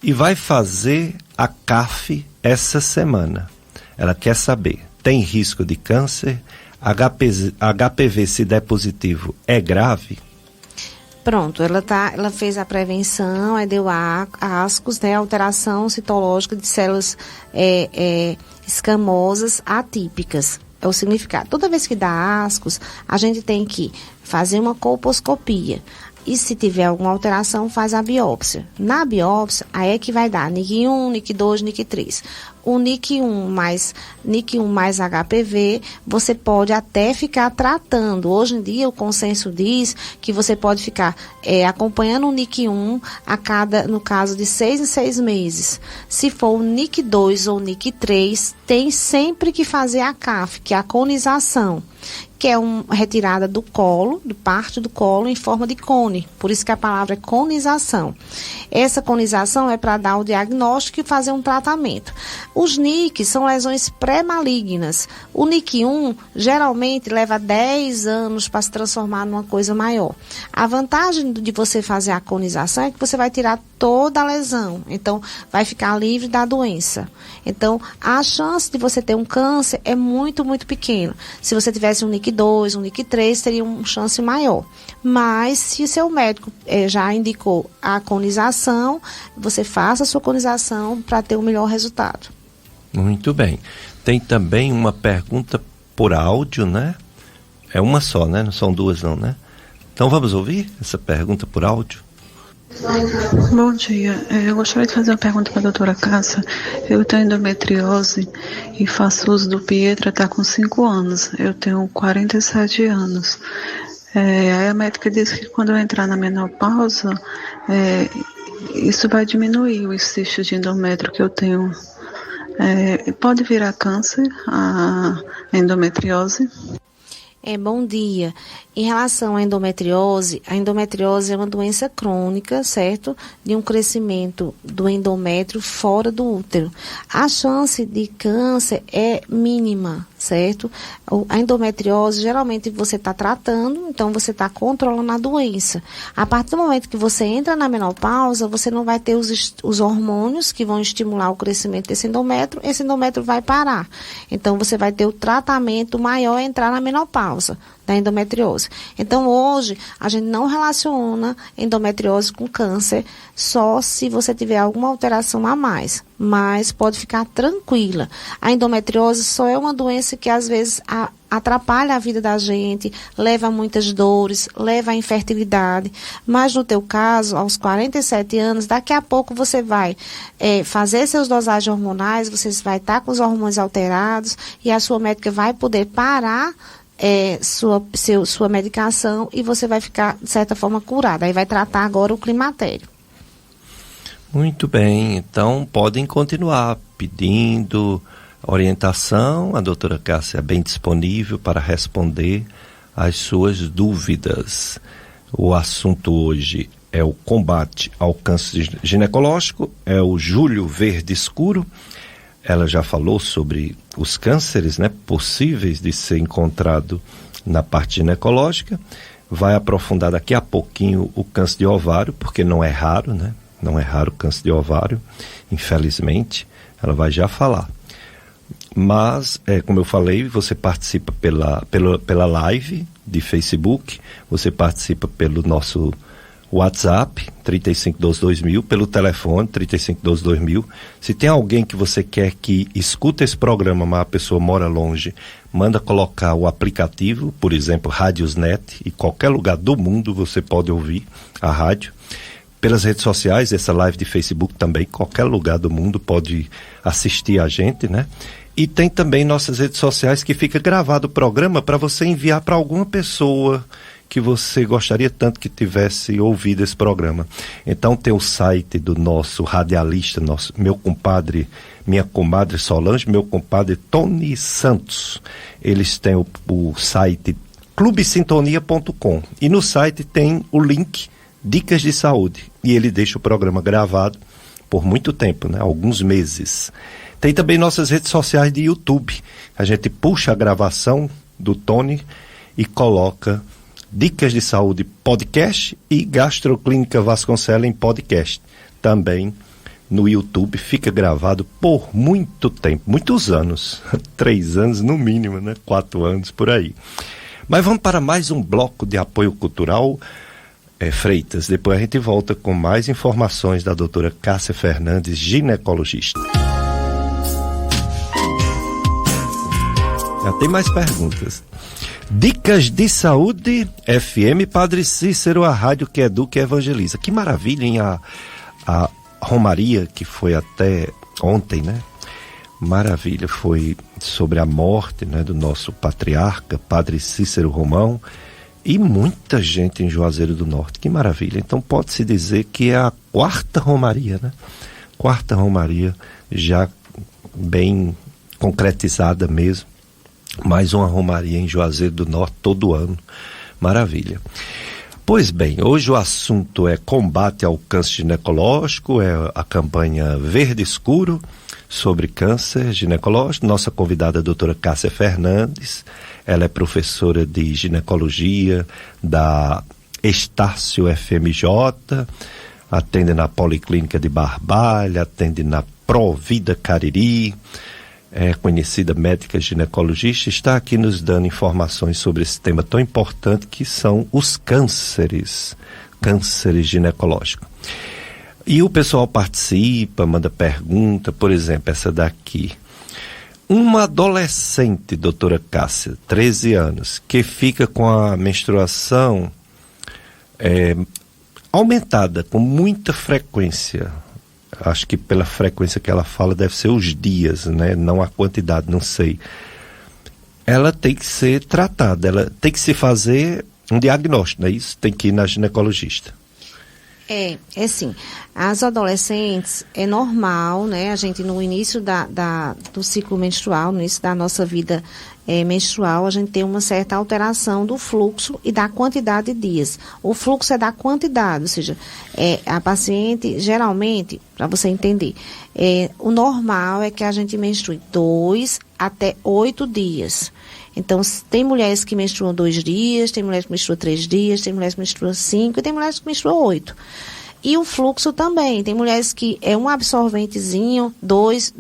E vai fazer a CAF essa semana. Ela quer saber, tem risco de câncer? HPV, se der positivo, é grave? Pronto, ela fez a prevenção, aí deu ascos, né, alteração citológica de células escamosas atípicas. É o significado. Toda vez que dá ascos, a gente tem que fazer uma colposcopia. E se tiver alguma alteração, faz a biópsia. Na biópsia, aí é que vai dar NIC1, NIC2, NIC3. O NIC1 mais HPV, você pode até ficar tratando. Hoje em dia, o consenso diz que você pode ficar acompanhando o NIC1 no caso de 6 em 6 meses. Se for o NIC2 ou NIC3, tem sempre que fazer a CAF, que é a conização, que é uma retirada do colo, de parte do colo, em forma de cone. Por isso que a palavra é conização. Essa conização é para dar o diagnóstico e fazer um tratamento. Os NICs são lesões pré-malignas. O NIC1 geralmente leva 10 anos para se transformar numa coisa maior. A vantagem de você fazer a conização é que você vai tirar toda a lesão. Então, vai ficar livre da doença. Então, a chance de você ter um câncer é muito, muito pequena. Se você tivesse um NIC2, um NIC3, teria uma chance maior. Mas, se seu médico já indicou a conização, você faça a sua conização para ter o melhor resultado. Muito bem. Tem também uma pergunta por áudio, né? É uma só, né? Não são duas não, né? Então vamos ouvir essa pergunta por áudio? Bom dia, eu gostaria de fazer uma pergunta para a doutora Cássia. Eu tenho endometriose e faço uso do Pietra, está com 5 anos. Eu tenho 47 anos. Aí a médica disse que quando eu entrar na menopausa, isso vai diminuir os cistos de endométrio que eu tenho. Pode virar câncer, a endometriose? Bom dia. Em relação à endometriose é uma doença crônica, certo? De um crescimento do endométrio fora do útero. A chance de câncer é mínima, certo? A endometriose, geralmente você está tratando, então você está controlando a doença. A partir do momento que você entra na menopausa, você não vai ter os hormônios que vão estimular o crescimento desse endométrio, esse endométrio vai parar. Então, você vai ter o tratamento maior a entrar na menopausa da endometriose. Então, hoje, a gente não relaciona endometriose com câncer, só se você tiver alguma alteração a mais. Mas pode ficar tranquila. A endometriose só é uma doença que, às vezes, atrapalha a vida da gente, leva a muitas dores, leva à infertilidade. Mas, no teu caso, aos 47 anos, daqui a pouco você vai fazer seus dosagens hormonais, você vai estar com os hormônios alterados e a sua médica vai poder parar sua medicação e você vai ficar, de certa forma, curada. Aí vai tratar agora o climatério. Muito bem, então podem continuar pedindo orientação. A doutora Cássia é bem disponível para responder às suas dúvidas. O assunto hoje é o combate ao câncer ginecológico, é o Julho Verde Escuro. Ela já falou sobre os cânceres, né, possíveis de ser encontrado na parte ginecológica. Vai aprofundar daqui a pouquinho o câncer de ovário, porque não é raro, né? Não é raro o câncer de ovário, infelizmente. Ela vai já falar. Mas, como eu falei, você participa pela live de Facebook, você participa pelo nosso WhatsApp, 3512-2000, pelo telefone, 3512-2000. Se tem alguém que você quer que escuta esse programa, mas a pessoa mora longe, manda colocar o aplicativo, por exemplo, Radiosnet, e qualquer lugar do mundo você pode ouvir a rádio. Pelas redes sociais, essa live de Facebook também, qualquer lugar do mundo pode assistir a gente, né? E tem também nossas redes sociais que fica gravado o programa para você enviar para alguma pessoa que você gostaria tanto que tivesse ouvido esse programa. Então tem o site do nosso radialista, minha comadre Solange, meu compadre Tony Santos. Eles têm o site clubesintonia.com e no site tem o link Dicas de Saúde e ele deixa o programa gravado por muito tempo, né? Alguns meses. Tem também nossas redes sociais de YouTube. A gente puxa a gravação do Tony e coloca Dicas de Saúde Podcast e Gastroclínica Vasconcelos em podcast. Também no YouTube fica gravado por muito tempo, muitos anos, 3 anos no mínimo, né? 4 anos por aí. Mas vamos para mais um bloco de apoio cultural, Freitas. Depois a gente volta com mais informações da doutora Cássia Fernandes, ginecologista. Já tem mais perguntas. Dicas de Saúde FM, Padre Cícero, a rádio que educa e evangeliza. Que maravilha, hein? A Romaria, que foi até ontem, né? Maravilha, foi sobre a morte, né, do nosso patriarca, Padre Cícero Romão, e muita gente em Juazeiro do Norte. Que maravilha. Então pode-se dizer que é a 4ª Romaria, né? 4ª Romaria, já bem concretizada mesmo. Mais uma Romaria em Juazeiro do Norte todo ano. Maravilha. Pois bem, hoje o assunto é combate ao câncer ginecológico, é a campanha Verde Escuro sobre câncer ginecológico. Nossa convidada é a doutora Cássia Fernandes. Ela é professora de ginecologia da Estácio FMJ, atende na Policlínica de Barbalha, atende na Provida Cariri, é conhecida médica ginecologista, está aqui nos dando informações sobre esse tema tão importante que são os cânceres ginecológicos. E o pessoal participa, manda pergunta, por exemplo, essa daqui. Uma adolescente, doutora Cássia, 13 anos, que fica com a menstruação aumentada, com muita frequência. Acho que pela frequência que ela fala deve ser os dias, né? Não a quantidade, não sei. Ela tem que ser tratada, ela tem que se fazer um diagnóstico, não é isso? Tem que ir na ginecologista. É sim. As adolescentes, é normal, né? A gente no início do ciclo menstrual, no início da nossa vida menstrual, a gente tem uma certa alteração do fluxo e da quantidade de dias. O fluxo é da quantidade, ou seja, a paciente, geralmente, para você entender, o normal é que a gente menstrue 2 até 8 dias. Então, tem mulheres que menstruam 2 dias, tem mulheres que menstruam 3 dias, tem mulheres que menstruam 5 e tem mulheres que menstruam 8. E o fluxo também. Tem mulheres que é um absorventezinho, 2,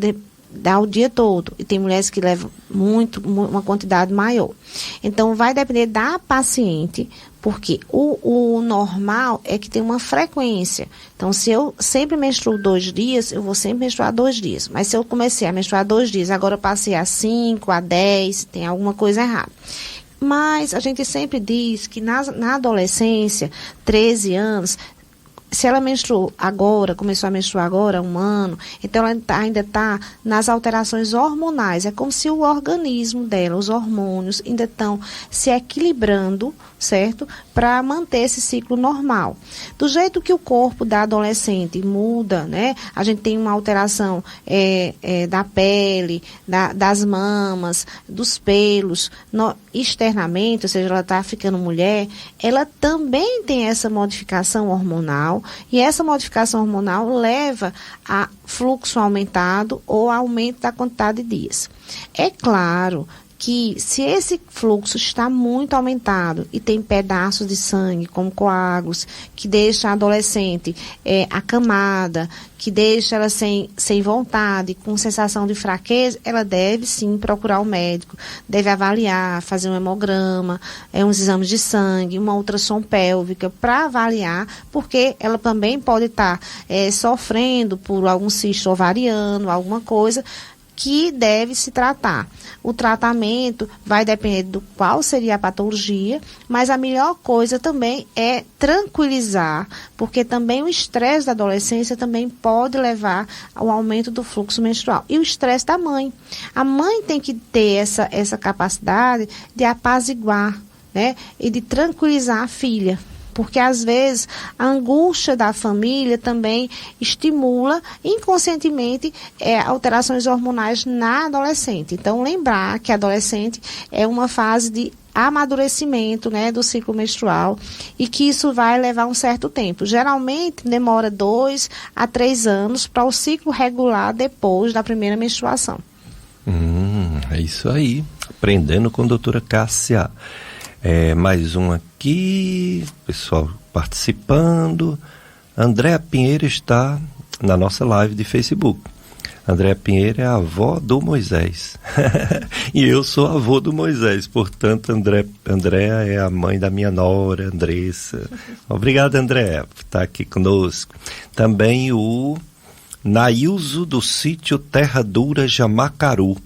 dá o dia todo. E tem mulheres que levam uma quantidade maior. Então, vai depender da paciente, porque o normal é que tem uma frequência. Então, se eu sempre menstruo 2 dias, eu vou sempre menstruar 2 dias. Mas se eu comecei a menstruar 2 dias, agora eu passei a 5, a 10, tem alguma coisa errada. Mas a gente sempre diz que na adolescência, 13 anos, se ela menstruou agora, começou a menstruar agora, 1 ano, então ela ainda está nas alterações hormonais. É como se o organismo dela, os hormônios, ainda estão se equilibrando, certo? Para manter esse ciclo normal. Do jeito que o corpo da adolescente muda, né? A gente tem uma alteração da pele, das mamas, dos pelos, externamente, ou seja, ela está ficando mulher, ela também tem essa modificação hormonal. E essa modificação hormonal leva a fluxo aumentado ou aumento da quantidade de dias. É claro que se esse fluxo está muito aumentado e tem pedaços de sangue, como coágulos, que deixa a adolescente acamada, que deixa ela sem vontade, com sensação de fraqueza, ela deve sim procurar o médico, deve avaliar, fazer um hemograma, uns exames de sangue, uma ultrassom pélvica para avaliar, porque ela também pode estar sofrendo por algum cisto ovariano, alguma coisa, que deve se tratar. O tratamento vai depender do qual seria a patologia, mas a melhor coisa também é tranquilizar, porque também o estresse da adolescência também pode levar ao aumento do fluxo menstrual. E o estresse da mãe. A mãe tem que ter essa capacidade de apaziguar, né, e de tranquilizar a filha. Porque, às vezes, a angústia da família também estimula inconscientemente alterações hormonais na adolescente. Então, lembrar que a adolescente é uma fase de amadurecimento, né, do ciclo menstrual e que isso vai levar um certo tempo. Geralmente, demora 2 a 3 anos para o ciclo regular depois da primeira menstruação. É isso aí. Aprendendo com a doutora Cássia. Mais um aqui, pessoal participando. Andréa Pinheiro está na nossa live de Facebook. Andréa Pinheiro é a avó do Moisés. E eu sou avô do Moisés, portanto, Andréa é a mãe da minha nora, Andressa. Obrigado, Andréa, por estar aqui conosco. Também o Nailzo do sítio Terra Dura, Jamacaru.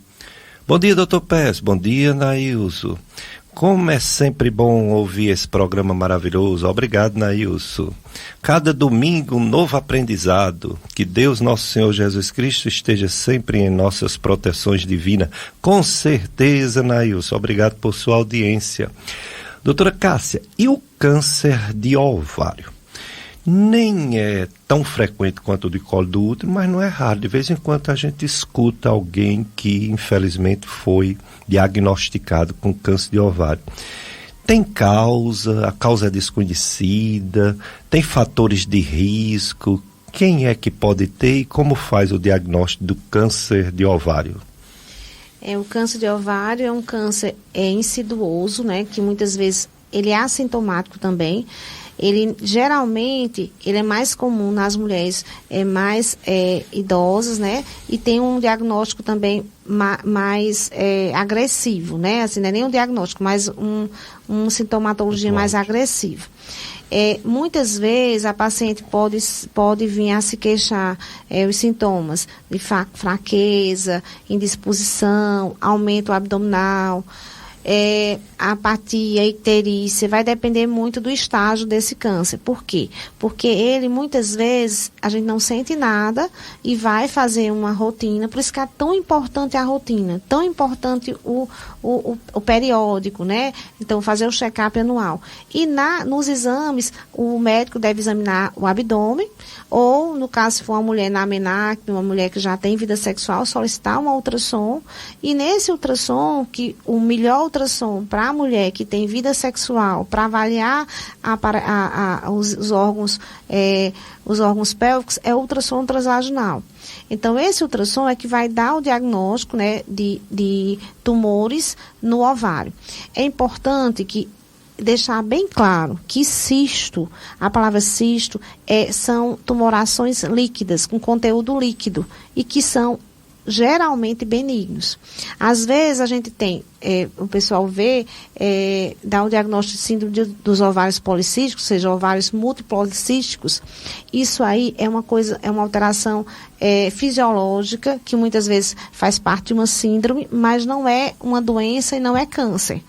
Bom dia, doutor Pérez. Bom dia, Nailzo. Como é sempre bom ouvir esse programa maravilhoso. Obrigado, Nailson. Cada domingo um novo aprendizado. Que Deus, nosso Senhor Jesus Cristo, esteja sempre em nossas proteções divinas. Com certeza, Nailson. Obrigado por sua audiência. Doutora Cássia, e o câncer de ovário? Nem é tão frequente quanto o de colo do útero, mas não é raro. De vez em quando a gente escuta alguém que, infelizmente, foi diagnosticado com câncer de ovário. Tem causa, a causa é desconhecida, tem fatores de risco. Quem é que pode ter e como faz o diagnóstico do câncer de ovário? O câncer de ovário é um câncer insidioso, né, que muitas vezes ele é assintomático também. Ele geralmente ele é mais comum nas mulheres mais idosas, né? E tem um diagnóstico também mais agressivo, né? Assim, não é nem um diagnóstico, mas uma sintomatologia mais agressiva. Muitas vezes a paciente pode vir a se queixar os sintomas de fraqueza, indisposição, aumento abdominal, apatia, icterícia, vai depender muito do estágio desse câncer. Por quê? Porque ele, muitas vezes, a gente não sente nada e vai fazer uma rotina, por isso que é tão importante a rotina, tão importante o periódico, né? Então, fazer o check-up anual. E nos exames, o médico deve examinar o abdômen, ou, no caso, se for uma mulher na menarque, uma mulher que já tem vida sexual, solicitar uma ultrassom, e nesse ultrassom, que o melhor ultrassom para a mulher que tem vida sexual, para avaliar os órgãos pélvicos, é ultrassom transvaginal. Então, esse ultrassom é que vai dar o diagnóstico, né, de tumores no ovário. É importante deixar bem claro que cisto, a palavra cisto, são tumorações líquidas, com conteúdo líquido, e que são geralmente benignos. Às vezes a gente tem, o pessoal dá o diagnóstico de síndrome dos ovários policísticos, ou seja, ovários multipolicísticos. Isso aí é uma alteração fisiológica, que muitas vezes faz parte de uma síndrome, mas não é uma doença e não é câncer.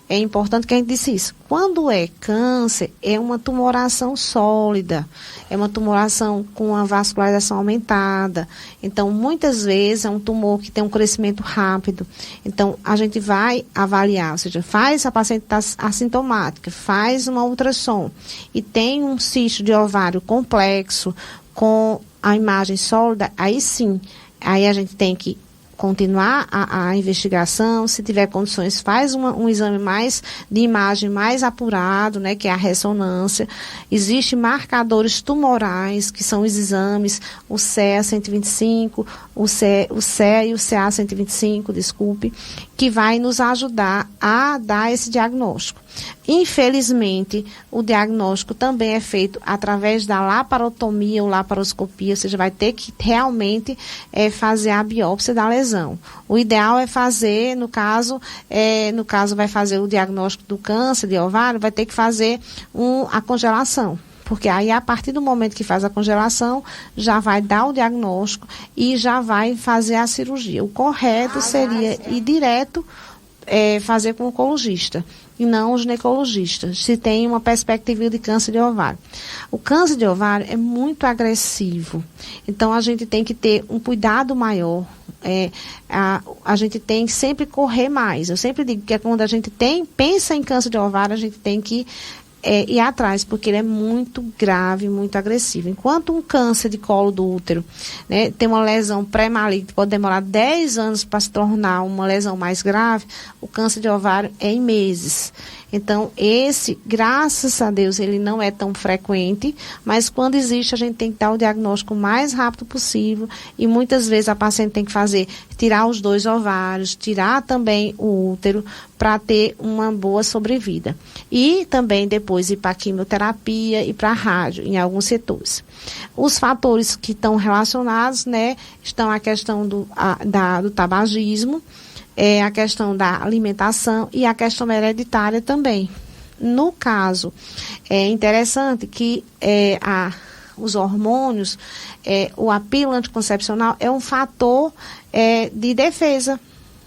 É importante que a gente disse isso. Quando é câncer, é uma tumoração sólida, é uma tumoração com a vascularização aumentada. Então, muitas vezes é um tumor que tem um crescimento rápido. Então, a gente vai avaliar, ou seja, faz a paciente estar assintomática, faz uma ultrassom e tem um cisto de ovário complexo com a imagem sólida, aí sim, aí a gente tem que continuar a investigação, se tiver condições, faz um exame de imagem mais apurado, né, que é a ressonância. Existem marcadores tumorais, que são os exames, o CEA 125, o CEA e o CA 125, desculpe, que vai nos ajudar a dar esse diagnóstico. Infelizmente, o diagnóstico também é feito através da laparotomia ou laparoscopia, ou seja, vai ter que realmente fazer a biópsia da lesão. O ideal é fazer, no caso vai fazer o diagnóstico do câncer de ovário, vai ter que fazer a congelação. Porque aí, a partir do momento que faz a congelação, já vai dar o diagnóstico e já vai fazer a cirurgia. O correto seria ir direto fazer com o oncologista e não o ginecologista, se tem uma perspectiva de câncer de ovário. O câncer de ovário é muito agressivo, então a gente tem que ter um cuidado maior, a gente tem que sempre correr mais. Eu sempre digo que quando a gente pensa em câncer de ovário, a gente tem que ir atrás, porque ele é muito grave, muito agressivo. Enquanto um câncer de colo do útero, né, tem uma lesão pré-maligna, pode demorar 10 anos para se tornar uma lesão mais grave, o câncer de ovário é em meses. Então, graças a Deus, ele não é tão frequente, mas quando existe, a gente tem que dar o diagnóstico o mais rápido possível, e muitas vezes a paciente tem que tirar os 2 ovários, tirar também o útero, para ter uma boa sobrevida. E também depois ir para a quimioterapia e para a rádio, em alguns setores. Os fatores que estão relacionados, né, estão a questão do tabagismo, a questão da alimentação e a questão hereditária também. No caso, é interessante que os hormônios, a pílula anticoncepcional é um fator de defesa,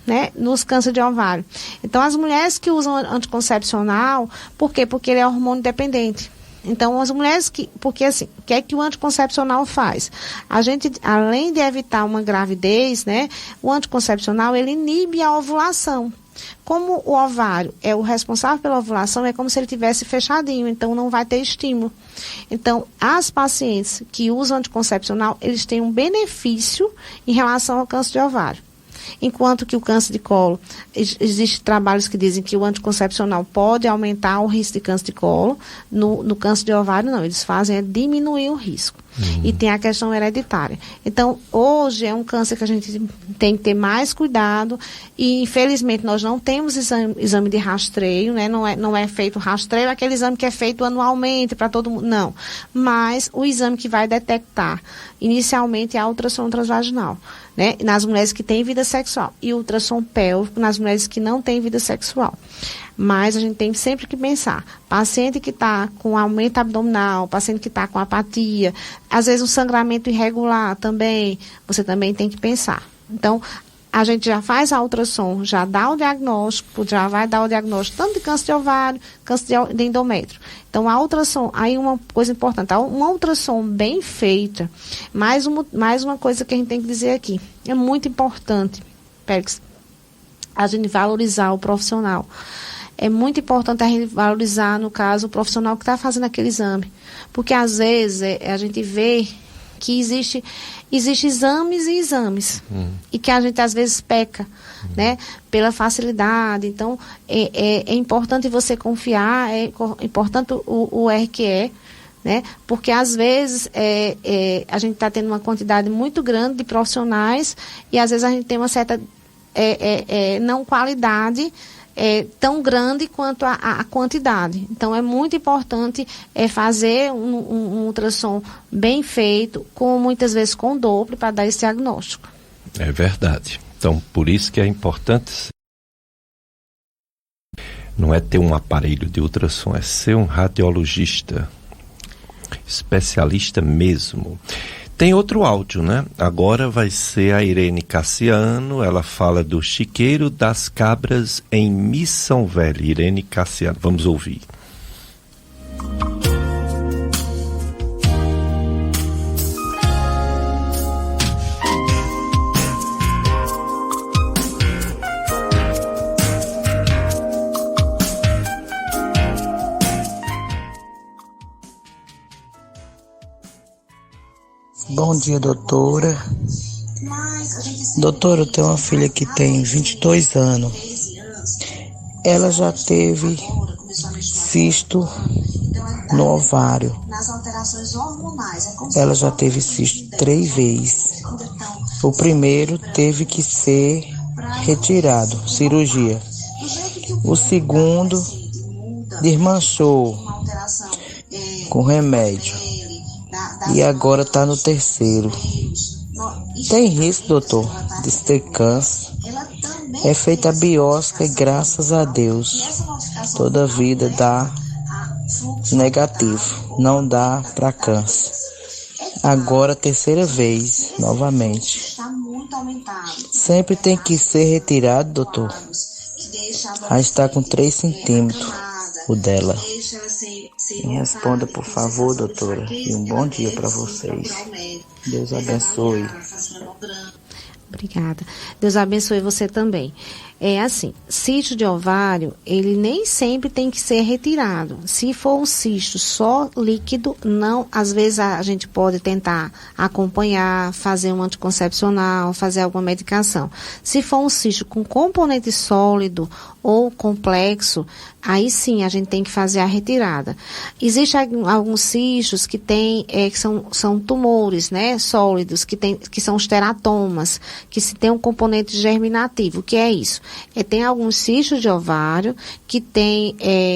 né, nos cânceres de ovário. Então, as mulheres que usam anticoncepcional, por quê? Porque ele é hormônio dependente. Então, as mulheres porque assim, o que é que o anticoncepcional faz? A gente, além de evitar uma gravidez, né, o anticoncepcional, ele inibe a ovulação. Como o ovário é o responsável pela ovulação, é como se ele tivesse fechadinho, então não vai ter estímulo. Então, as pacientes que usam anticoncepcional, eles têm um benefício em relação ao câncer de ovário. Enquanto que o câncer de colo, existem trabalhos que dizem que o anticoncepcional pode aumentar o risco de câncer de colo, no câncer de ovário não, eles fazem diminuir o risco. E tem a questão hereditária. Então, hoje é um câncer que a gente tem que ter mais cuidado e, infelizmente, nós não temos exame de rastreio, né? Não é feito rastreio, aquele exame que é feito anualmente para todo mundo, não. Mas o exame que vai detectar, inicialmente, é a ultrassom transvaginal, né, nas mulheres que têm vida sexual, e ultrassom pélvico nas mulheres que não têm vida sexual. Mas a gente tem sempre que pensar, paciente que está com aumento abdominal, paciente que está com apatia, às vezes um sangramento irregular também, você também tem que pensar. Então, a gente já faz a ultrassom, já dá o diagnóstico, já vai dar o diagnóstico tanto de câncer de ovário, câncer de endométrio. Então, a ultrassom, aí uma coisa importante, uma ultrassom bem feita, mais uma coisa que a gente tem que dizer aqui, é muito importante, Périx, a gente valorizar o profissional. É muito importante a gente valorizar, no caso, o profissional que está fazendo aquele exame. Porque, às vezes, a gente vê que existe Existem exames e exames, e que a gente às vezes peca, né, pela facilidade. Então, é importante você confiar, é importante o RQE, né, porque às vezes a gente está tendo uma quantidade muito grande de profissionais e às vezes a gente tem uma certa não qualidade tão grande quanto a quantidade. Então, é muito importante fazer um ultrassom bem feito, muitas vezes com Doppler, para dar esse diagnóstico. É verdade. Então, por isso que é importante, não é ter um aparelho de ultrassom, é ser um radiologista, especialista mesmo. Tem outro áudio, né? Agora vai ser a Irene Cassiano, ela fala do Chiqueiro das Cabras em Missão Velha. Irene Cassiano, vamos ouvir. Bom dia, doutora. Doutora, eu tenho uma filha que tem 22 anos. Ela já teve cisto no ovário. Ela já teve cisto 3 vezes. O primeiro teve que ser retirado, cirurgia. O segundo desmanchou com remédio. E agora está no terceiro. Tem risco, doutor, de ter câncer. É feita a biópsia e graças a Deus toda a vida dá negativo, não dá para câncer. Agora terceira vez, novamente. Sempre tem que ser retirado, doutor. Aí está com 3 centímetros o dela. Me responda, por favor, doutora, e um bom dia para vocês. Deus abençoe. Obrigada. Deus abençoe você também. É assim, cisto de ovário, ele nem sempre tem que ser retirado. Se for um cisto só líquido, não, às vezes a gente pode tentar acompanhar, fazer um anticoncepcional, fazer alguma medicação. Se for um cisto com componente sólido ou complexo, aí sim a gente tem que fazer a retirada. Existem alguns cistos que são tumores, né, sólidos, que são os teratomas, que se tem um componente germinativo. O que é isso? Tem alguns cistos de ovário que tem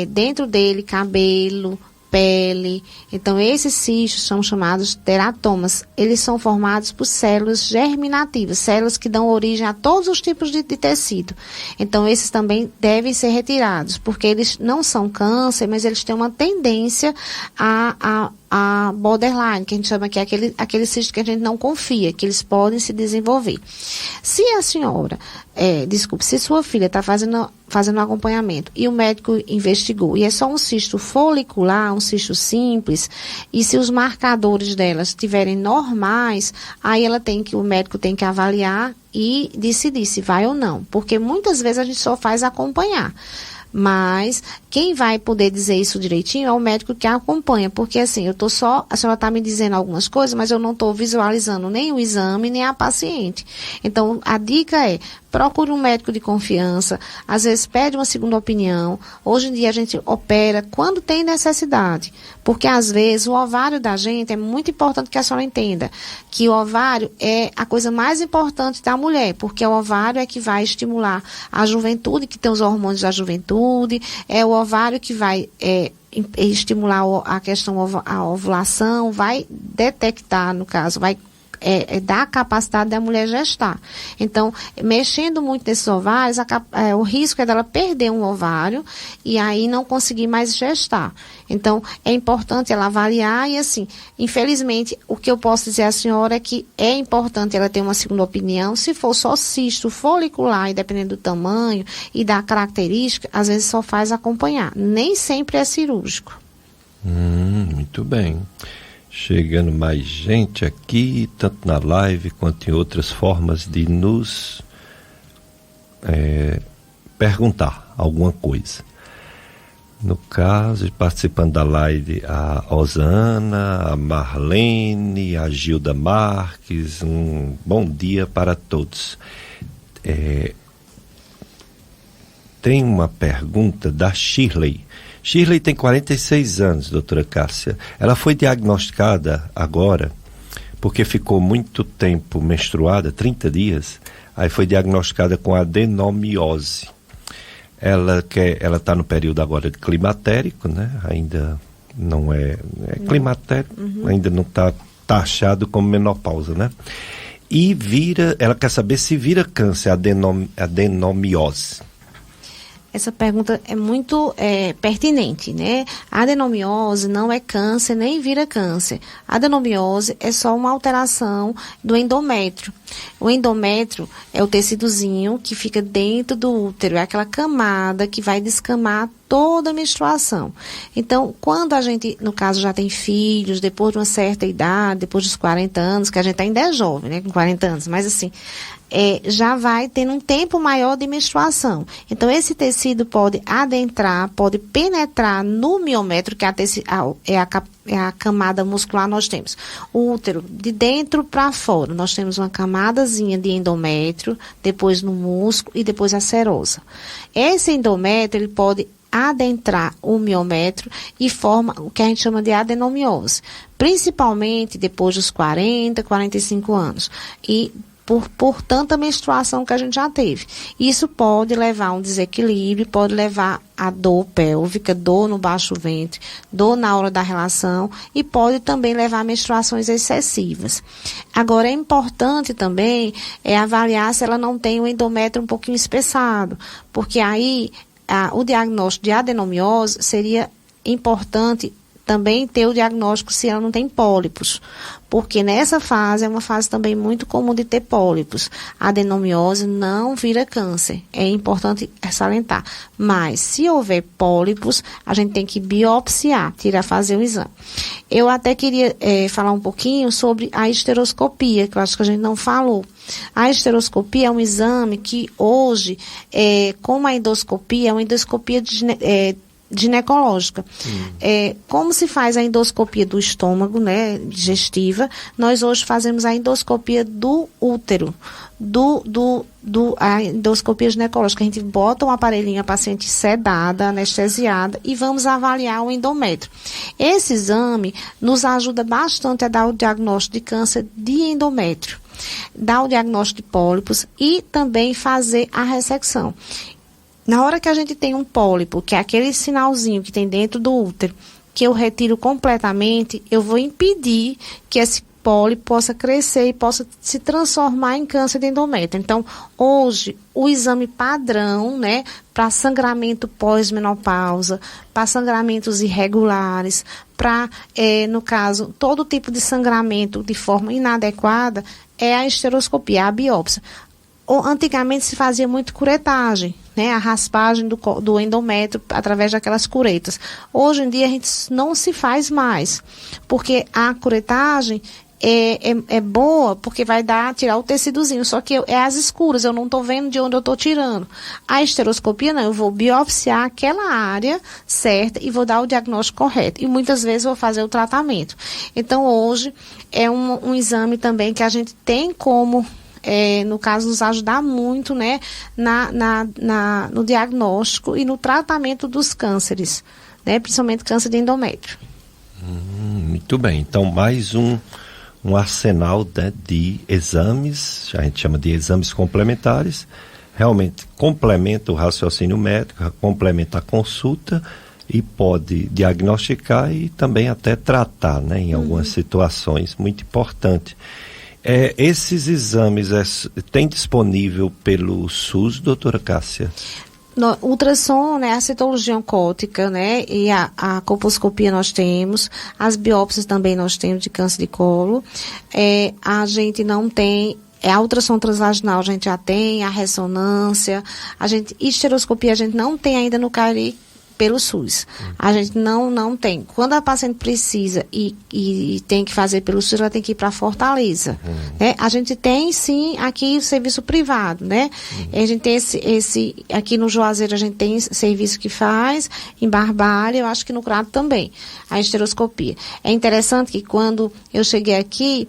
dentro dele cabelo, pele. Então, esses cistos são chamados teratomas. Eles são formados por células germinativas, células que dão origem a todos os tipos de tecido. Então, esses também devem ser retirados, porque eles não são câncer, mas eles têm uma tendência a borderline, que a gente chama que é aquele cisto que a gente não confia, que eles podem se desenvolver. Se a senhora, se sua filha está fazendo um acompanhamento e o médico investigou e é só um cisto folicular, um cisto simples, e se os marcadores delas estiverem normais, aí o médico tem que avaliar e decidir se vai ou não, porque muitas vezes a gente só faz acompanhar. Mas quem vai poder dizer isso direitinho é o médico que acompanha, porque assim, a senhora está me dizendo algumas coisas, mas eu não estou visualizando nem o exame, nem a paciente. Então, a dica é, procure um médico de confiança, às vezes pede uma segunda opinião. Hoje em dia a gente opera quando tem necessidade, porque às vezes o ovário da gente, é muito importante que a senhora entenda, que o ovário é a coisa mais importante da mulher, porque o ovário é que vai estimular a juventude, que tem os hormônios da juventude, é o ovário que vai estimular a questão, a ovulação, vai detectar, no caso, vai dar a capacidade da mulher gestar. Então, mexendo muito nesses ovários, o risco é dela perder um ovário e aí não conseguir mais gestar. Então, é importante ela avaliar e, assim, infelizmente, o que eu posso dizer à senhora é que é importante ela ter uma segunda opinião. Se for só cisto folicular, e dependendo do tamanho e da característica, às vezes só faz acompanhar. Nem sempre é cirúrgico. Muito bem. Chegando mais gente aqui, tanto na live quanto em outras formas de nos perguntar alguma coisa. No caso, participando da live, a Osana, a Marlene, a Gilda Marques, um bom dia para todos. Tem uma pergunta da Shirley. Shirley tem 46 anos, doutora Cássia. Ela foi diagnosticada agora, porque ficou muito tempo menstruada, 30 dias, aí foi diagnosticada com adenomiose. Ela está no período agora de climatérico, né? Ainda não é climatérico, ainda não está taxado como menopausa, né? E ela quer saber se vira câncer, adenomiose. Essa pergunta é muito pertinente, né? A adenomiose não é câncer, nem vira câncer. A adenomiose é só uma alteração do endométrio. O endométrio é o tecidozinho que fica dentro do útero, é aquela camada que vai descamar toda a menstruação. Então, quando a gente, no caso, já tem filhos, depois de uma certa idade, depois dos 40 anos, que a gente ainda é jovem, né, com 40 anos, mas assim, já vai tendo um tempo maior de menstruação. Então, esse tecido pode adentrar, pode penetrar no miométrio, que é a camada muscular nós temos. O útero, de dentro para fora, nós temos uma camadazinha de endométrio, depois no músculo e depois a serosa. Esse endométrio, ele pode adentrar o miométrio e forma o que a gente chama de adenomiose, principalmente depois dos 40, 45 anos. E por tanta menstruação que a gente já teve. Isso pode levar a um desequilíbrio, pode levar a dor pélvica, dor no baixo ventre, dor na hora da relação e pode também levar a menstruações excessivas. Agora, é importante também avaliar se ela não tem o endométrio um pouquinho espessado, porque aí o diagnóstico de adenomiose seria importante também ter o diagnóstico se ela não tem pólipos, porque nessa fase é uma fase também muito comum de ter pólipos. A adenomiose não vira câncer, é importante salientar, mas se houver pólipos, a gente tem que biopsiar, fazer o exame. Eu até queria falar um pouquinho sobre a esteroscopia, que eu acho que a gente não falou. A esteroscopia é um exame que hoje, como a endoscopia, é uma endoscopia ginecológica. Como se faz a endoscopia do estômago, né, digestiva, nós hoje fazemos a endoscopia do útero, a endoscopia ginecológica. A gente bota um aparelhinho, a paciente sedada, anestesiada, e vamos avaliar o endométrio. Esse exame nos ajuda bastante a dar o diagnóstico de câncer de endométrio, dar o diagnóstico de pólipos e também fazer a ressecção. Na hora que a gente tem um pólipo, que é aquele sinalzinho que tem dentro do útero, que eu retiro completamente, eu vou impedir que esse pólipo possa crescer e possa se transformar em câncer de endométrio. Então, hoje, o exame padrão, né, para sangramento pós-menopausa, para sangramentos irregulares, para, no caso, todo tipo de sangramento de forma inadequada, é a esteroscopia, a biópsia. Antigamente se fazia muito curetagem, né, a raspagem do endométrio através daquelas curetas. Hoje em dia a gente não se faz mais, porque a curetagem é boa, porque vai tirar o tecidozinho, só que é às escuras, eu não estou vendo de onde eu estou tirando. A esteroscopia não, eu vou biopsiar aquela área certa e vou dar o diagnóstico correto. E muitas vezes vou fazer o tratamento. Então hoje é um exame também que a gente tem como no caso, nos ajudar muito, né, no diagnóstico e no tratamento dos cânceres, né, principalmente câncer de endométrio. Muito bem, então mais um arsenal, né, de exames, a gente chama de exames complementares, realmente complementa o raciocínio médico, complementa a consulta e pode diagnosticar e também até tratar, né, em algumas situações, muito importante. Esses exames tem disponível pelo SUS, doutora Cássia? No ultrassom, né, a citologia oncótica, né, e a colposcopia nós temos, as biópsias também nós temos de câncer de colo. A gente não tem, a ultrassom transvaginal a gente já tem, a ressonância, esteroscopia a gente não tem ainda no Cariri, pelo SUS. A gente não tem. Quando a paciente precisa e tem que fazer pelo SUS, ela tem que ir para Fortaleza. Né? A gente tem, sim, aqui o serviço privado, né? A gente tem aqui no Juazeiro a gente tem serviço que faz, em Barbalha, eu acho que no Crato também, a esteroscopia. É interessante que quando eu cheguei aqui,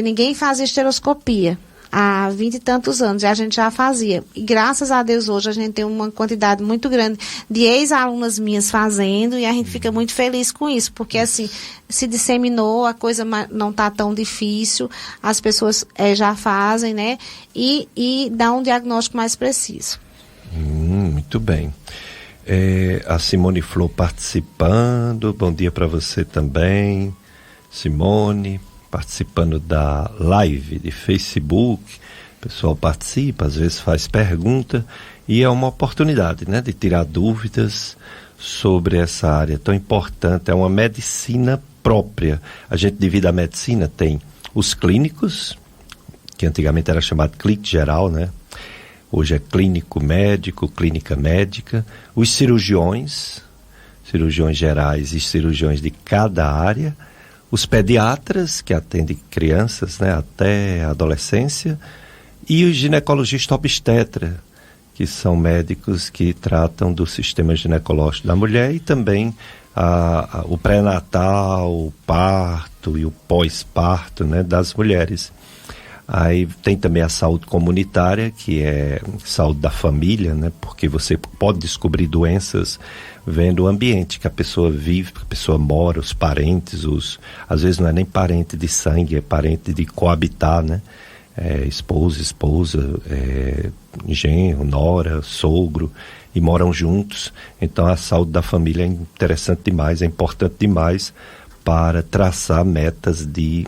ninguém fazia esteroscopia. Há 20 e tantos anos, e a gente já fazia. E graças a Deus hoje a gente tem uma quantidade muito grande de ex-alunas minhas fazendo, e a gente fica muito feliz com isso, porque assim, se disseminou, a coisa não está tão difícil, as pessoas já fazem, né? E dá um diagnóstico mais preciso. Muito bem. A Simone Flor participando, bom dia para você também, Simone. Participando da live de Facebook, o pessoal participa, às vezes faz pergunta, e é uma oportunidade, né, de tirar dúvidas sobre essa área tão importante. É uma medicina própria. A gente divide a medicina, tem os clínicos, que antigamente era chamado clínico geral, né? Hoje é clínico médico, clínica médica, os cirurgiões gerais e cirurgiões de cada área, os pediatras, que atendem crianças, né, até a adolescência, e os ginecologistas obstetra, que são médicos que tratam do sistema ginecológico da mulher e também o pré-natal, o parto e o pós-parto, né, das mulheres. Aí tem também a saúde comunitária, que é saúde da família, né? Porque você pode descobrir doenças vendo o ambiente que a pessoa vive, que a pessoa mora, os parentes, às vezes não é nem parente de sangue, é parente de coabitar, né? Esposa, genro, nora, sogro, e moram juntos. Então a saúde da família é interessante demais, é importante demais para traçar metas de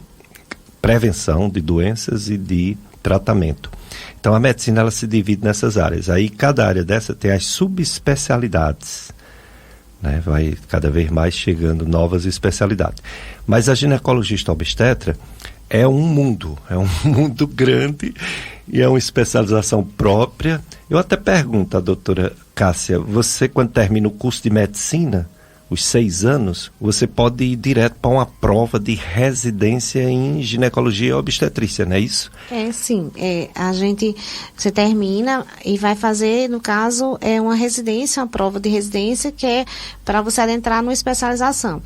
prevenção de doenças e de tratamento. Então a medicina ela se divide nessas áreas. Aí cada área dessa tem as subespecialidades, né? Vai cada vez mais chegando novas especialidades. Mas a ginecologista obstetra é um mundo grande e é uma especialização própria. Eu até pergunto à doutora Cássia, você quando termina o curso de medicina, os 6 anos, você pode ir direto para uma prova de residência em ginecologia e obstetrícia, não é isso? Sim. Você termina e vai fazer, no caso, uma residência, uma prova de residência, que é para você adentrar numa especialização.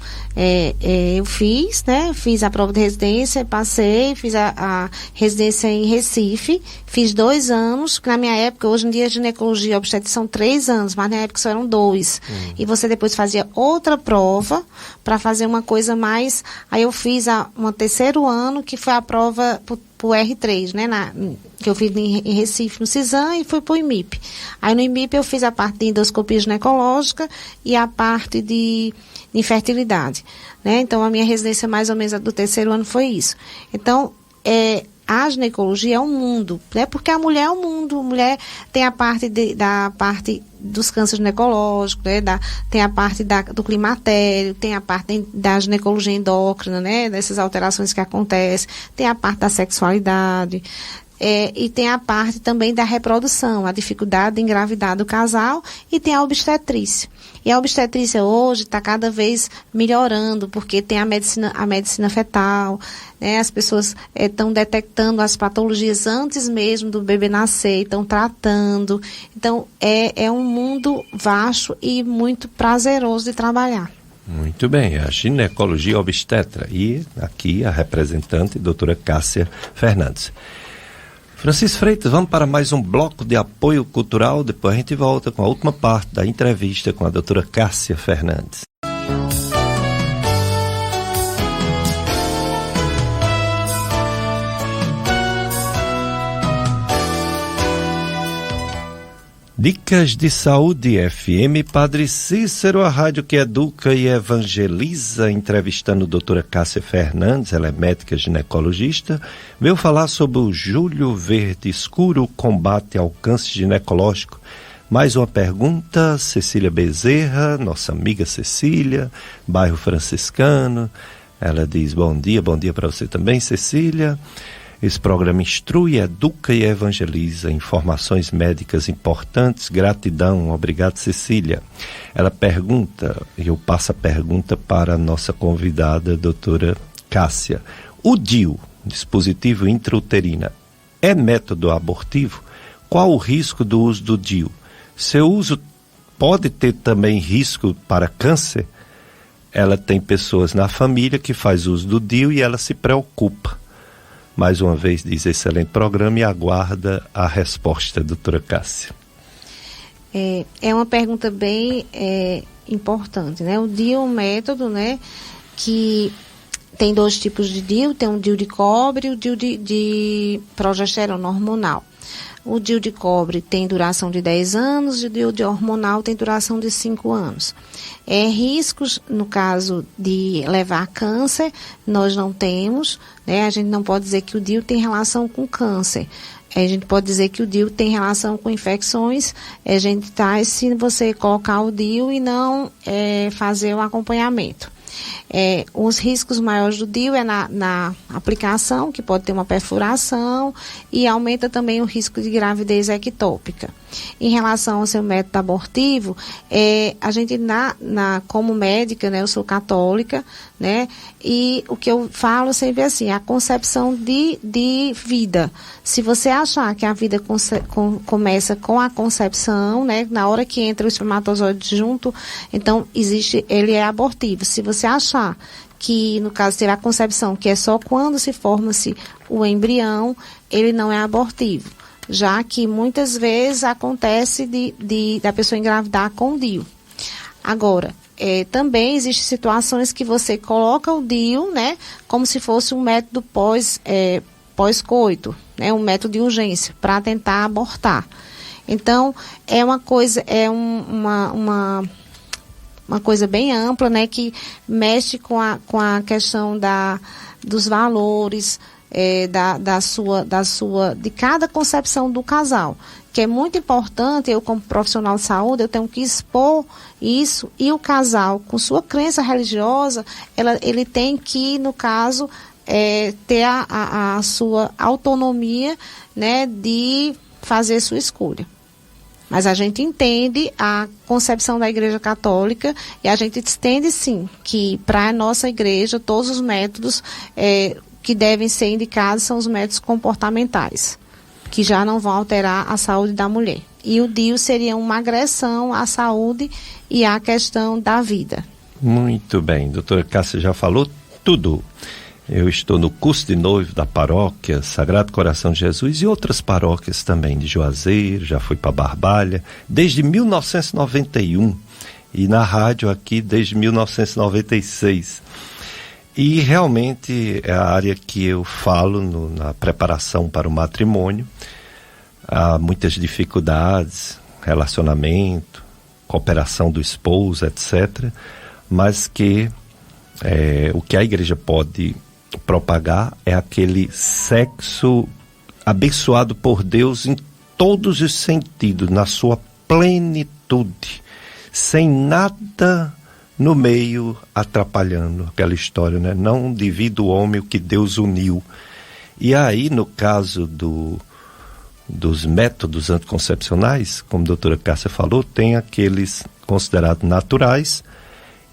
Eu fiz a prova de residência, passei, fiz a residência em Recife, fiz 2 anos, que na minha época, hoje em dia, ginecologia e obstetrícia são 3 anos, mas na época só eram 2. E você depois fazia outra prova para fazer uma coisa mais. Aí eu fiz um terceiro ano, que foi a prova pro R3, né? Que eu fiz em Recife, no CISAM, e fui pro IMIP. Aí no IMIP eu fiz a parte de endoscopia ginecológica e a parte de infertilidade, né? Então a minha residência mais ou menos do terceiro ano foi isso. Então, a ginecologia é um mundo, né? Porque a mulher é um mundo. A mulher tem a parte da parte dos cânceres ginecológicos, né? Tem a parte do climatério, tem a parte da ginecologia endócrina, né? Dessas alterações que acontecem, tem a parte da sexualidade, e tem a parte também da reprodução, a dificuldade de engravidar do casal, e tem a obstetrícia. E a obstetrícia hoje está cada vez melhorando, porque tem a medicina fetal, né? As pessoas estão detectando as patologias antes mesmo do bebê nascer, estão tratando. Então, é um mundo vasto e muito prazeroso de trabalhar. Muito bem, a ginecologia obstetra. E aqui a representante, doutora Cássia Fernandes. Francisco Freitas, vamos para mais um bloco de apoio cultural, depois a gente volta com a última parte da entrevista com a doutora Cássia Fernandes. Dicas de Saúde FM, Padre Cícero, a rádio que educa e evangeliza, entrevistando a doutora Cássia Fernandes, ela é médica ginecologista, veio falar sobre o Julho Verde Escuro, combate ao câncer ginecológico. Mais uma pergunta, Cecília Bezerra, nossa amiga Cecília, bairro Franciscano, ela diz bom dia para você também, Cecília. Esse programa instrui, educa e evangeliza. Informações médicas importantes. Gratidão. Obrigado, Cecília. Ela pergunta, e eu passo a pergunta para a nossa convidada, doutora Cássia. O DIU, dispositivo intrauterino, é método abortivo? Qual o risco do uso do DIU? Seu uso pode ter também risco para câncer? Ela tem pessoas na família que faz uso do DIU e ela se preocupa. Mais uma vez diz excelente programa e aguarda a resposta, doutora Cássia. É uma pergunta bem importante, né? O DIU é um método, né, que tem 2 tipos de DIU, tem um DIU de cobre e o DIU de progesterona hormonal. O DIU de cobre tem duração de 10 anos e o DIU de hormonal tem duração de 5 anos. Riscos, no caso de levar a câncer, nós não temos, né? A gente não pode dizer que o DIU tem relação com câncer. A gente pode dizer que o DIU tem relação com infecções. A gente traz se você colocar o DIU e não fazer o acompanhamento. Os riscos maiores do DIU é na aplicação, que pode ter uma perfuração, e aumenta também o risco de gravidez ectópica. Em relação ao seu método abortivo, a gente, como médica, né, eu sou católica, né, e o que eu falo sempre é assim, a concepção de vida. Se você achar que a vida começa com a concepção, né, na hora que entra o espermatozoide junto, então ele é abortivo. Se você achar que, no caso, teve a concepção, que é só quando se forma-se o embrião, ele não é abortivo. Já que muitas vezes acontece da pessoa engravidar com o DIU. Agora, também existem situações que você coloca o DIU, né, como se fosse um método pós-coito, né, um método de urgência, para tentar abortar. Então, uma coisa bem ampla, né, que mexe com a questão dos valores, de cada concepção do casal, que é muito importante. Eu, como profissional de saúde, eu tenho que expor isso, e o casal, com sua crença religiosa, ele tem que, no caso, ter a sua autonomia, né, de fazer sua escolha. Mas a gente entende a concepção da Igreja Católica, e a gente entende, sim, que para a nossa igreja, todos os métodos que devem ser indicados são os métodos comportamentais, que já não vão alterar a saúde da mulher. E o DIU seria uma agressão à saúde e à questão da vida. Muito bem, doutora Cássia já falou tudo. Eu estou no curso de noivo da paróquia Sagrado Coração de Jesus e outras paróquias também, de Juazeiro, já fui para Barbalha, desde 1991, e na rádio aqui desde 1996. E realmente é a área que eu falo na preparação para o matrimônio. Há muitas dificuldades, relacionamento, cooperação do esposo, etc. Mas que o que a igreja pode propagar é aquele sexo abençoado por Deus em todos os sentidos, na sua plenitude, sem nada no meio atrapalhando aquela história, né? Não divide o homem o que Deus uniu. E aí, no caso dos métodos anticoncepcionais, como a doutora Cássia falou, tem aqueles considerados naturais,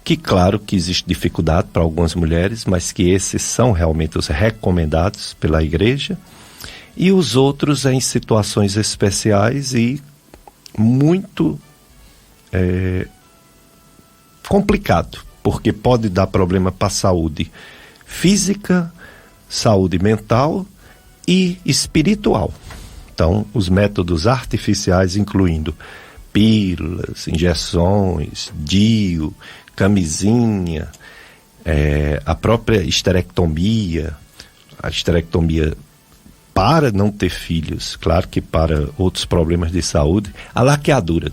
que claro que existe dificuldade para algumas mulheres, mas que esses são realmente os recomendados pela igreja, e os outros em situações especiais e muito complicado, porque pode dar problema para a saúde física, saúde mental e espiritual. Então, os métodos artificiais, incluindo pílulas, injeções, DIU, camisinha, a própria esterectomia, a esterectomia para não ter filhos, claro que para outros problemas de saúde, a laqueadura,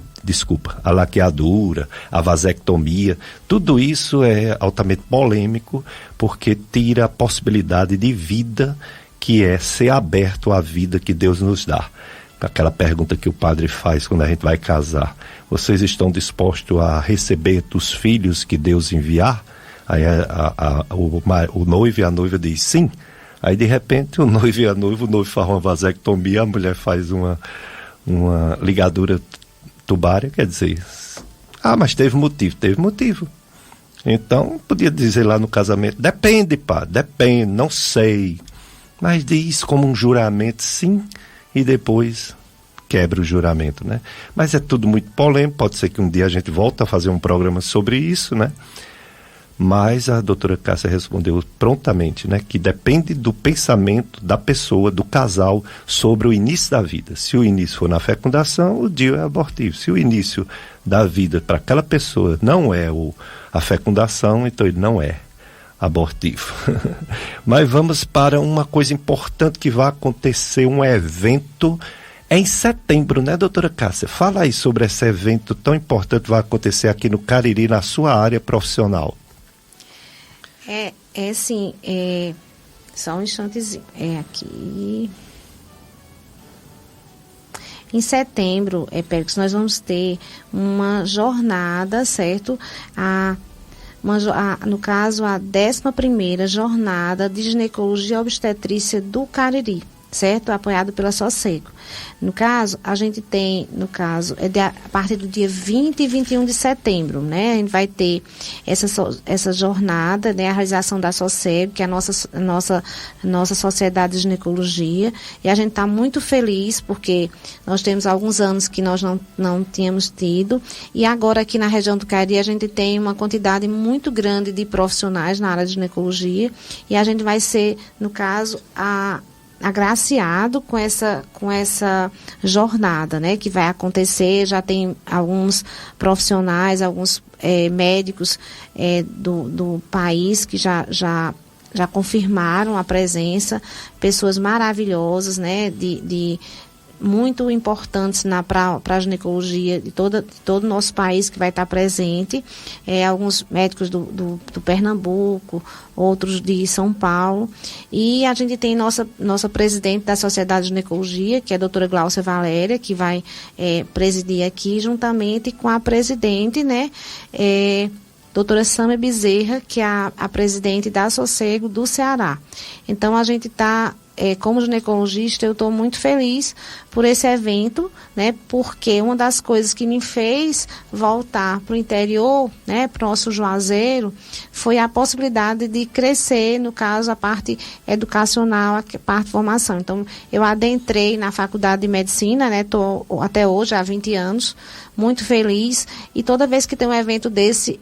a vasectomia, tudo isso é altamente polêmico, porque tira a possibilidade de vida, que é ser aberto à vida que Deus nos dá. Aquela pergunta que o padre faz quando a gente vai casar: vocês estão dispostos a receber dos filhos que Deus enviar? Aí o noivo e a noiva diz sim. Aí, de repente, o noivo e a noiva, o noivo faz uma vasectomia, a mulher faz uma ligadura tubária, quer dizer... mas teve motivo. Teve motivo. Então, podia dizer lá no casamento, depende, depende, não sei. Mas diz como um juramento, sim, e depois quebra o juramento, né? Mas é tudo muito polêmico, pode ser que um dia a gente volte a fazer um programa sobre isso, né? Mas a doutora Cássia respondeu prontamente, né, que depende do pensamento da pessoa, do casal, sobre o início da vida. Se o início for na fecundação, o DIU é abortivo. Se o início da vida para aquela pessoa não é a fecundação, então ele não é abortivo. Mas vamos para uma coisa importante que vai acontecer, um evento em setembro, né, doutora Cássia? Fala aí sobre esse evento tão importante que vai acontecer aqui no Cariri, na sua área profissional. Sim, só um instantezinho, aqui. Em setembro, Périx, nós vamos ter uma jornada, certo? No caso, a 11ª jornada de ginecologia e obstetrícia do Cariri, certo? Apoiado pela Sossego. No caso, a gente tem, a partir do dia 20 e 21 de setembro, né? A gente vai ter essa jornada, né? A realização da Sossego, que é a nossa sociedade de ginecologia, e a gente está muito feliz porque nós temos alguns anos que nós não tínhamos tido, e agora aqui na região do Cariri a gente tem uma quantidade muito grande de profissionais na área de ginecologia, e a gente vai ser, no caso, agraciado com essa jornada, né, que vai acontecer. Já tem alguns profissionais, alguns médicos do país que já confirmaram a presença, pessoas maravilhosas, né, de muito importantes para a ginecologia de todo o nosso país, que vai estar presente, alguns médicos do Pernambuco, outros de São Paulo, e a gente tem nossa presidente da Sociedade de Ginecologia, que é a doutora Gláucia Valéria, que vai presidir aqui, juntamente com a presidente, né, doutora Sâmia Bezerra, que é a presidente da Sossego do Ceará. Então, a gente está... como ginecologista, eu estou muito feliz por esse evento, né? Porque uma das coisas que me fez voltar para o interior, né, para o nosso Juazeiro, foi a possibilidade de crescer, no caso, a parte educacional, a parte de formação. Então, eu adentrei na Faculdade de Medicina, né? Estou até hoje, há 20 anos, muito feliz. E toda vez que tem um evento desse,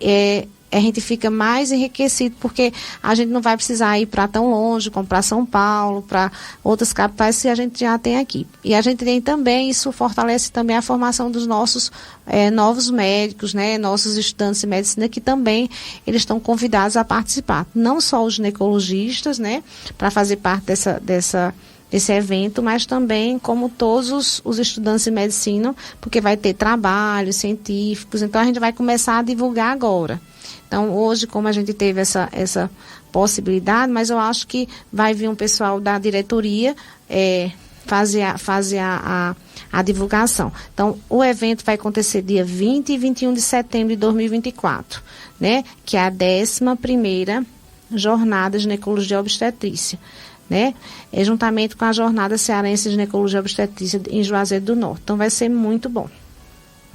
a gente fica mais enriquecido, porque a gente não vai precisar ir para tão longe, como para São Paulo, para outras capitais, se a gente já tem aqui. E a gente tem também, isso fortalece também a formação dos nossos novos médicos, né, nossos estudantes de medicina, que também eles estão convidados a participar. Não só os ginecologistas, né, para fazer parte desse evento, mas também como todos os estudantes de medicina, porque vai ter trabalhos científicos. Então, a gente vai começar a divulgar agora. Então, hoje, como a gente teve essa possibilidade, mas eu acho que vai vir um pessoal da diretoria fazer a divulgação. Então, o evento vai acontecer dia 20 e 21 de setembro de 2024, né? Que é a 11ª Jornada de Ginecologia e Obstetrícia, né? Juntamente com a Jornada Cearense de Ginecologia e Obstetrícia em Juazeiro do Norte. Então, vai ser muito bom.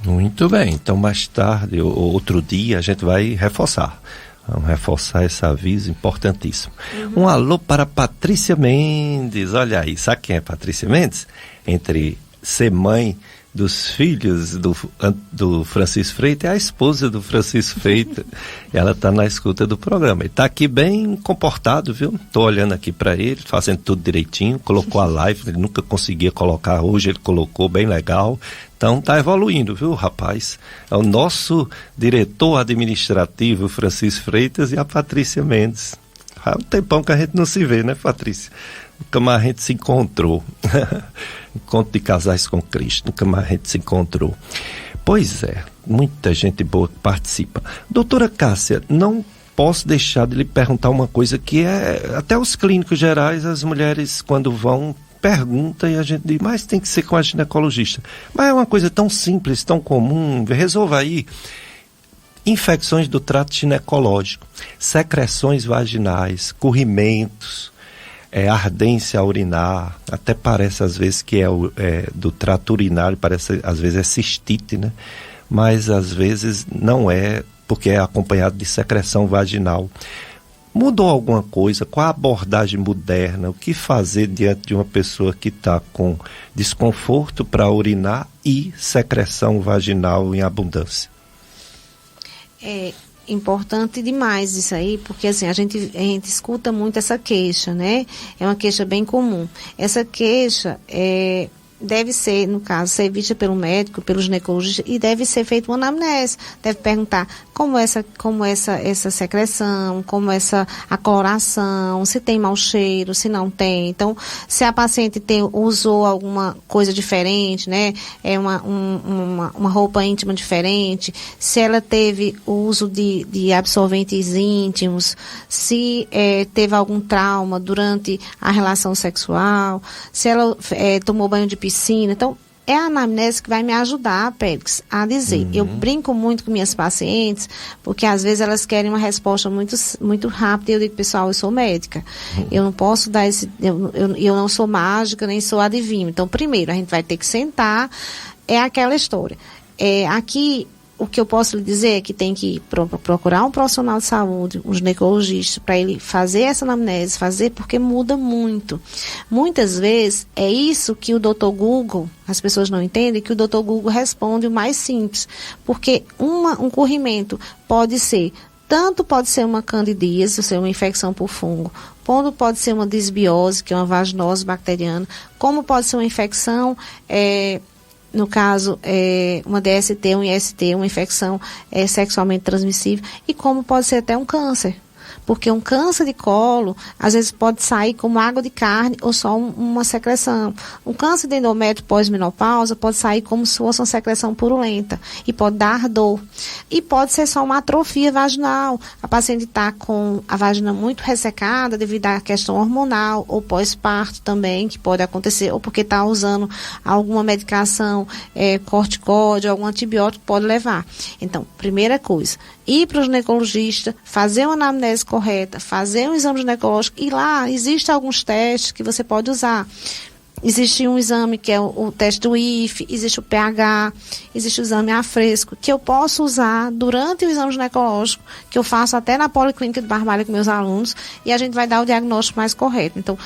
Muito bem, então mais tarde, outro dia, a gente vai reforçar. Vamos reforçar esse aviso importantíssimo. Um alô para Patrícia Mendes, olha aí, sabe quem é Patrícia Mendes? Entre ser mãe dos filhos do Francisco Freitas, é a esposa do Francisco Freitas. Ela está na escuta do programa. Ele está aqui bem comportado, viu? Estou olhando aqui para ele, fazendo tudo direitinho, colocou a live, ele nunca conseguia colocar, hoje ele colocou, bem legal. Então está evoluindo, viu, rapaz? É o nosso diretor administrativo, Francisco Freitas, e a Patrícia Mendes. Há um tempão que a gente não se vê, né, Patrícia? Nunca mais a gente se encontrou. Encontro de casais com Cristo, nunca mais a gente se encontrou. Pois é, muita gente boa que participa. Doutora Cássia, não posso deixar de lhe perguntar uma coisa que até os clínicos gerais, as mulheres quando vão, perguntam e a gente diz, mas tem que ser com a ginecologista. Mas é uma coisa tão simples, tão comum, resolva aí. Infecções do trato ginecológico, secreções vaginais, corrimentos, ardência a urinar, até parece às vezes que é do trato urinário, parece às vezes é cistite, né? Mas às vezes não é, porque é acompanhado de secreção vaginal. Mudou alguma coisa? Qual a abordagem moderna? O que fazer diante de uma pessoa que está com desconforto para urinar e secreção vaginal em abundância? É importante demais isso aí, porque assim, a gente escuta muito essa queixa, né? É uma queixa bem comum. Essa queixa deve ser, no caso, ser vista pelo médico, pelo ginecologista, e deve ser feita uma anamnese. Deve perguntar como essa secreção, como a coloração, se tem mau cheiro, se não tem. Então, se a paciente usou alguma coisa diferente, né? Uma roupa íntima diferente, se ela teve o uso de absorventes íntimos, se teve algum trauma durante a relação sexual, se ela tomou banho de piscina. Então, é a anamnese que vai me ajudar, Pélix, a dizer. Eu brinco muito com minhas pacientes, porque às vezes elas querem uma resposta muito, muito rápida, e eu digo, pessoal, eu sou médica. Eu não posso dar eu não sou mágica, nem sou adivinho. Então, primeiro, a gente vai ter que sentar, é aquela história. Aqui, o que eu posso lhe dizer é que tem que procurar um profissional de saúde, um ginecologista, para ele fazer essa anamnese, porque muda muito. Muitas vezes é isso que o Dr. Google, as pessoas não entendem, que o Dr. Google responde o mais simples. Porque um corrimento pode ser uma candidíase, ou seja, uma infecção por fungo, pode ser uma disbiose, que é uma vaginose bacteriana, como pode ser uma infecção no caso, uma DST, um IST, uma infecção sexualmente transmissível, e como pode ser até um câncer. Porque um câncer de colo, às vezes pode sair como água de carne ou só uma secreção. Um câncer de endométrio pós-menopausa pode sair como se fosse uma secreção purulenta e pode dar dor. E pode ser só uma atrofia vaginal. A paciente está com a vagina muito ressecada devido à questão hormonal ou pós-parto também, que pode acontecer, ou porque está usando alguma medicação corticóide, algum antibiótico, pode levar. Então, primeira coisa, ir para o ginecologista, fazer uma anamnese correta, fazer um exame ginecológico, e lá existem alguns testes que você pode usar. Existe um exame que é o teste do IFE, existe o pH, existe o exame a fresco, que eu posso usar durante o exame ginecológico, que eu faço até na Policlínica de Barbalha com meus alunos, e a gente vai dar o diagnóstico mais correto. Então,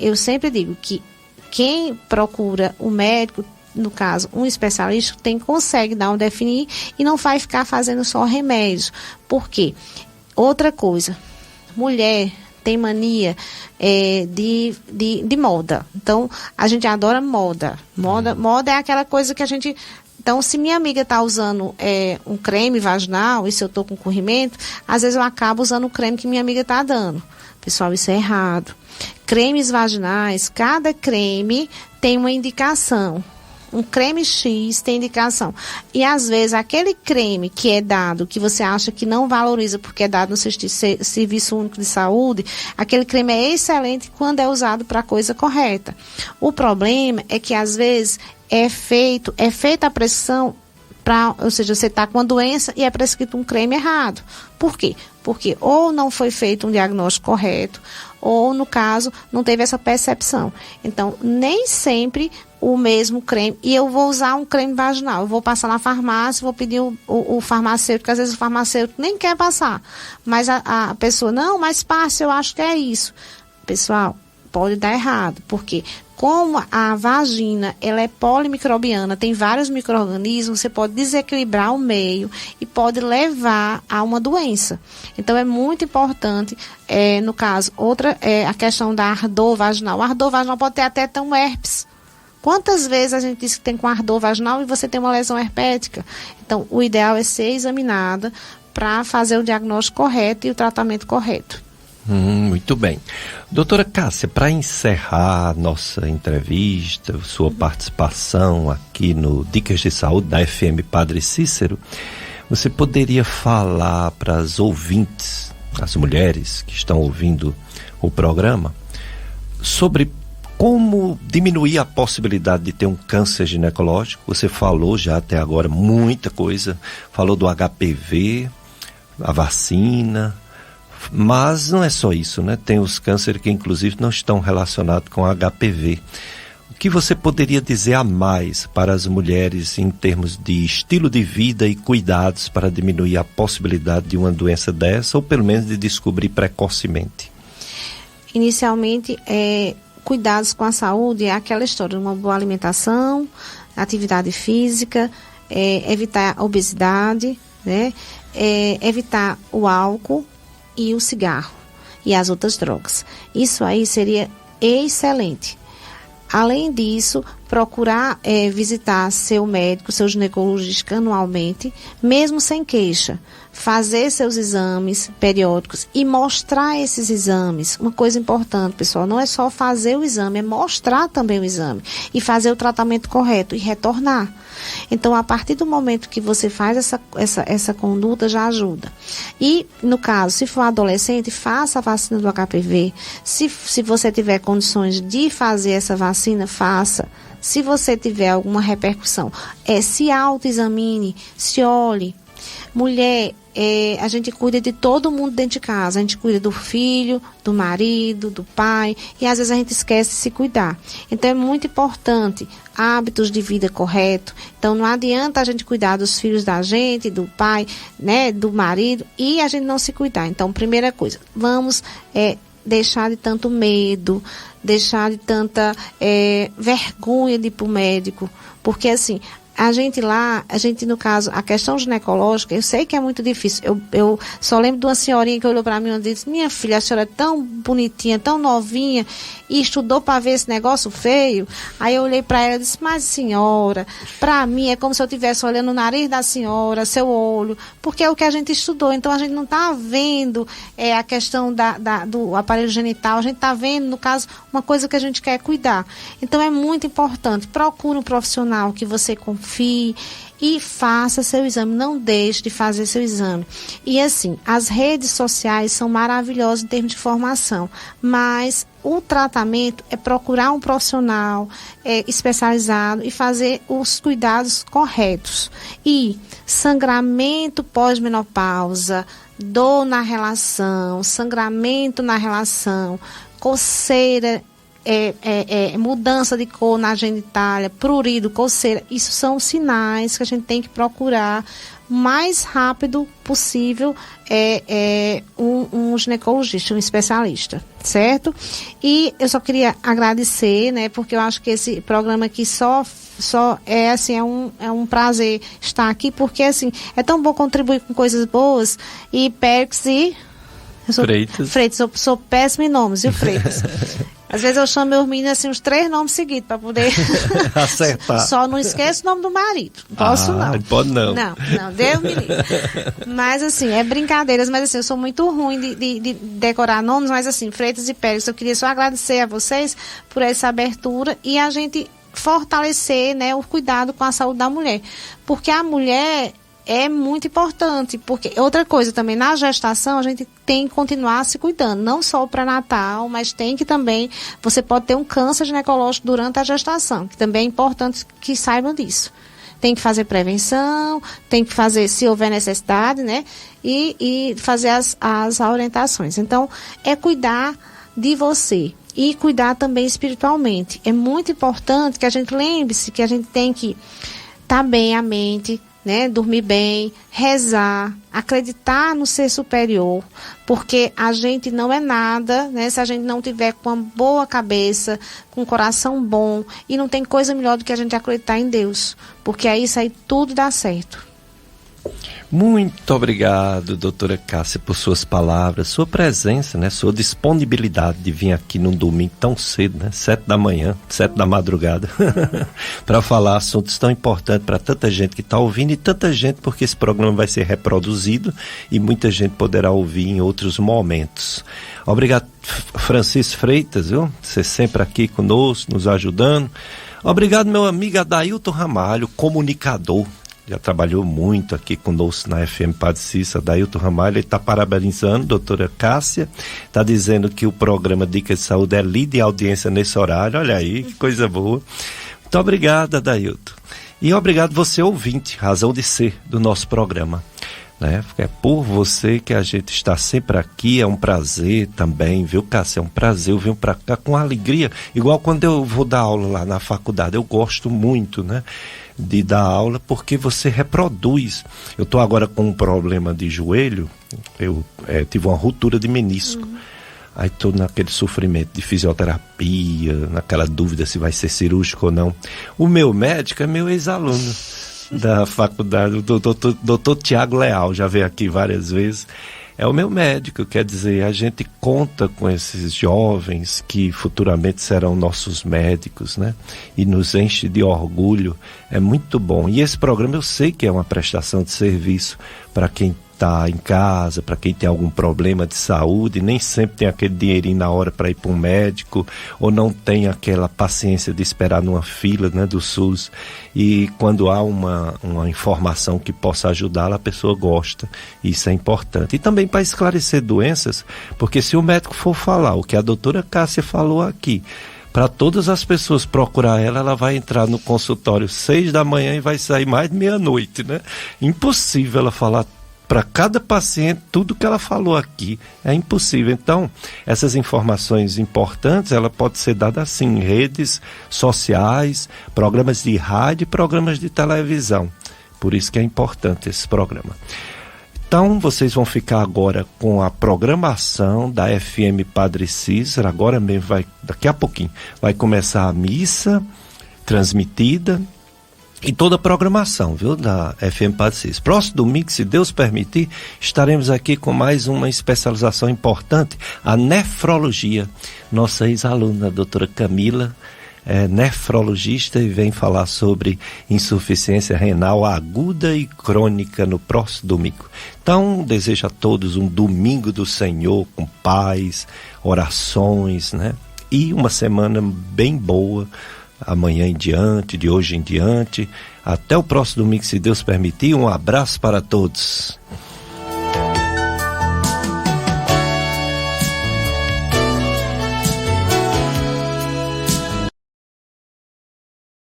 eu sempre digo que quem procura o médico, no caso, um especialista, consegue dar definir e não vai ficar fazendo só remédios. Por quê? Outra coisa, mulher tem mania de moda. Então, a gente adora moda. Moda é aquela coisa que a gente... Então, se minha amiga está usando um creme vaginal, e se eu estou com corrimento, às vezes eu acabo usando o creme que minha amiga está dando. Pessoal, isso é errado. Cremes vaginais, cada creme tem uma indicação. Um creme X tem indicação. E às vezes aquele creme que é dado, que você acha que não valoriza porque é dado no Serviço Único de Saúde, aquele creme é excelente quando é usado para a coisa correta. O problema é que às vezes é feita a prescrição, ou seja, você está com uma doença e é prescrito um creme errado. Por quê? Porque ou não foi feito um diagnóstico correto, ou, no caso, não teve essa percepção. Então, nem sempre o mesmo creme, e eu vou usar um creme vaginal, eu vou passar na farmácia, vou pedir o farmacêutico, às vezes o farmacêutico nem quer passar, mas a pessoa, não, mas passe, eu acho que é isso. Pessoal, pode dar errado, porque como a vagina, ela é polimicrobiana, tem vários micro-organismos, você pode desequilibrar o meio e pode levar a uma doença. Então, é muito importante, no caso, a questão da ardor vaginal. O ardor vaginal pode ter até um herpes. Quantas vezes a gente diz que tem com ardor vaginal e você tem uma lesão herpética? Então, o ideal é ser examinada para fazer o diagnóstico correto e o tratamento correto. Muito bem. Doutora Cássia, para encerrar nossa entrevista, sua participação aqui no Dicas de Saúde da FM Padre Cícero, você poderia falar para as ouvintes, as mulheres que estão ouvindo o programa, sobre como diminuir a possibilidade de ter um câncer ginecológico? Você falou já até agora muita coisa, falou do HPV, a vacina, Mas não é só isso, né? Tem os cânceres que inclusive não estão relacionados com HPV. O que você poderia dizer a mais para as mulheres em termos de estilo de vida e cuidados para diminuir a possibilidade de uma doença dessa, ou pelo menos de descobrir precocemente? Inicialmente, cuidados com a saúde é aquela história de uma boa alimentação, atividade física, evitar a obesidade, né? Evitar o álcool e o cigarro e as outras drogas. Isso aí seria excelente. Além disso, procurar visitar seu médico, seu ginecologista anualmente, mesmo sem queixa. Fazer seus exames periódicos e mostrar esses exames. Uma coisa importante, pessoal, não é só fazer o exame, é mostrar também o exame e fazer o tratamento correto e retornar. Então, a partir do momento que você faz essa conduta, já ajuda. E, no caso, se for adolescente, faça a vacina do HPV. Se você tiver condições de fazer essa vacina, faça. Se você tiver alguma repercussão, se autoexamine, se olhe. Mulher, a gente cuida de todo mundo dentro de casa. A gente cuida do filho, do marido, do pai. E às vezes a gente esquece de se cuidar. Então é muito importante hábitos de vida correto. Então não adianta a gente cuidar dos filhos da gente, do pai, né, do marido, e a gente não se cuidar. Então, primeira coisa, vamos deixar de tanto medo, deixar de tanta vergonha de ir para o médico. Porque assim, a gente no caso, a questão ginecológica, eu sei que é muito difícil. Eu só lembro de uma senhorinha que olhou para mim e disse: minha filha, a senhora é tão bonitinha, tão novinha, e estudou para ver esse negócio feio. Aí eu olhei para ela e disse: mas senhora, para mim é como se eu estivesse olhando o nariz da senhora, seu olho, porque é o que a gente estudou. Então a gente não está vendo a questão do aparelho genital, a gente está vendo, no caso, uma coisa que a gente quer cuidar. Então é muito importante, procure um profissional que você confie e faça seu exame, não deixe de fazer seu exame. E assim, as redes sociais são maravilhosas em termos de formação, mas o tratamento é procurar um profissional especializado e fazer os cuidados corretos. E sangramento pós-menopausa, dor na relação, sangramento na relação, coceira, mudança de cor na genitália, prurido, coceira, isso são sinais que a gente tem que procurar o mais rápido possível um ginecologista, um especialista, certo? E eu só queria agradecer, né, porque eu acho que esse programa aqui só assim, é um prazer estar aqui, porque assim, é tão bom contribuir com coisas boas. E Périx e Freitas, eu sou péssima em nomes, viu, Freitas? Às vezes eu chamo meus meninos assim, uns 3 nomes seguidos, para poder acertar. Só não esqueço o nome do marido. Posso não. Pode não. Não, Deus me livre. Mas assim, é brincadeiras, mas assim, eu sou muito ruim de decorar nomes, mas assim, Freitas e Pérez, eu queria só agradecer a vocês por essa abertura e a gente fortalecer, né, o cuidado com a saúde da mulher. Porque a mulher é muito importante, porque outra coisa também, na gestação a gente tem que continuar se cuidando, não só o pré-natal, mas tem que também, você pode ter um câncer ginecológico durante a gestação, que também é importante que saibam disso. Tem que fazer prevenção, tem que fazer, se houver necessidade, né, e fazer as orientações. Então, é cuidar de você e cuidar também espiritualmente. É muito importante que a gente lembre-se que a gente tem que estar bem a mente, né, dormir bem, rezar, acreditar no ser superior, porque a gente não é nada, né, se a gente não tiver com uma boa cabeça, com um coração bom, e não tem coisa melhor do que a gente acreditar em Deus, porque aí isso aí tudo dá certo. Muito obrigado, doutora Cássia, por suas palavras, sua presença, né, sua disponibilidade de vir aqui num domingo tão cedo, né, 7 da manhã, 7 da madrugada, para falar assuntos tão importantes para tanta gente que está ouvindo e tanta gente, porque esse programa vai ser reproduzido e muita gente poderá ouvir em outros momentos. Obrigado, Francisco Freitas, viu? Você sempre aqui conosco, nos ajudando. Obrigado, meu amigo Adailton Ramalho, comunicador. Já trabalhou muito aqui conosco na FM Padre Cícero. Adailton Ramalho, ele está parabenizando a doutora Cássia, está dizendo que o programa Dicas de Saúde é líder de audiência nesse horário. Olha aí, que coisa boa. Muito obrigado, Adailton. E obrigado você, ouvinte, razão de ser do nosso programa. né? É por você que a gente está sempre aqui, é um prazer também, viu, Cássia? É um prazer, eu venho para cá com alegria, igual quando eu vou dar aula lá na faculdade, eu gosto muito, né, de dar aula, porque você reproduz. Eu estou agora com um problema de joelho, eu tive uma ruptura de menisco, aí estou naquele sofrimento de fisioterapia, naquela dúvida se vai ser cirúrgico ou não. O meu médico é meu ex-aluno da faculdade, o doutor Tiago Leal, já veio aqui várias vezes, é o meu médico. Quer dizer, a gente conta com esses jovens que futuramente serão nossos médicos, né? E nos enche de orgulho, é muito bom. E esse programa eu sei que é uma prestação de serviço para quem está em casa, para quem tem algum problema de saúde, nem sempre tem aquele dinheirinho na hora para ir para um médico, ou não tem aquela paciência de esperar numa fila, né, do SUS, e quando há uma informação que possa ajudá-la, a pessoa gosta, isso é importante. E também para esclarecer doenças, porque se o médico for falar o que a doutora Cássia falou aqui, para todas as pessoas procurar ela vai entrar no consultório 6 da manhã e vai sair mais de meia-noite, né? Impossível ela falar para cada paciente tudo que ela falou aqui, é impossível. Então, essas informações importantes, ela pode ser dada assim, em redes sociais, programas de rádio e programas de televisão. Por isso que é importante esse programa. Então, vocês vão ficar agora com a programação da FM Padre Cícero, agora mesmo, daqui a pouquinho, vai começar a missa transmitida, e toda a programação, viu, da FM Padre Cícero. Próximo domingo, se Deus permitir, estaremos aqui com mais uma especialização importante, a nefrologia. Nossa ex-aluna, a doutora Camila, é nefrologista e vem falar sobre insuficiência renal aguda e crônica no próximo domingo. Então, desejo a todos um domingo do Senhor, com paz, orações, né? E uma semana bem boa, amanhã em diante, de hoje em diante. Até o próximo domingo, se Deus permitir. Um abraço para todos.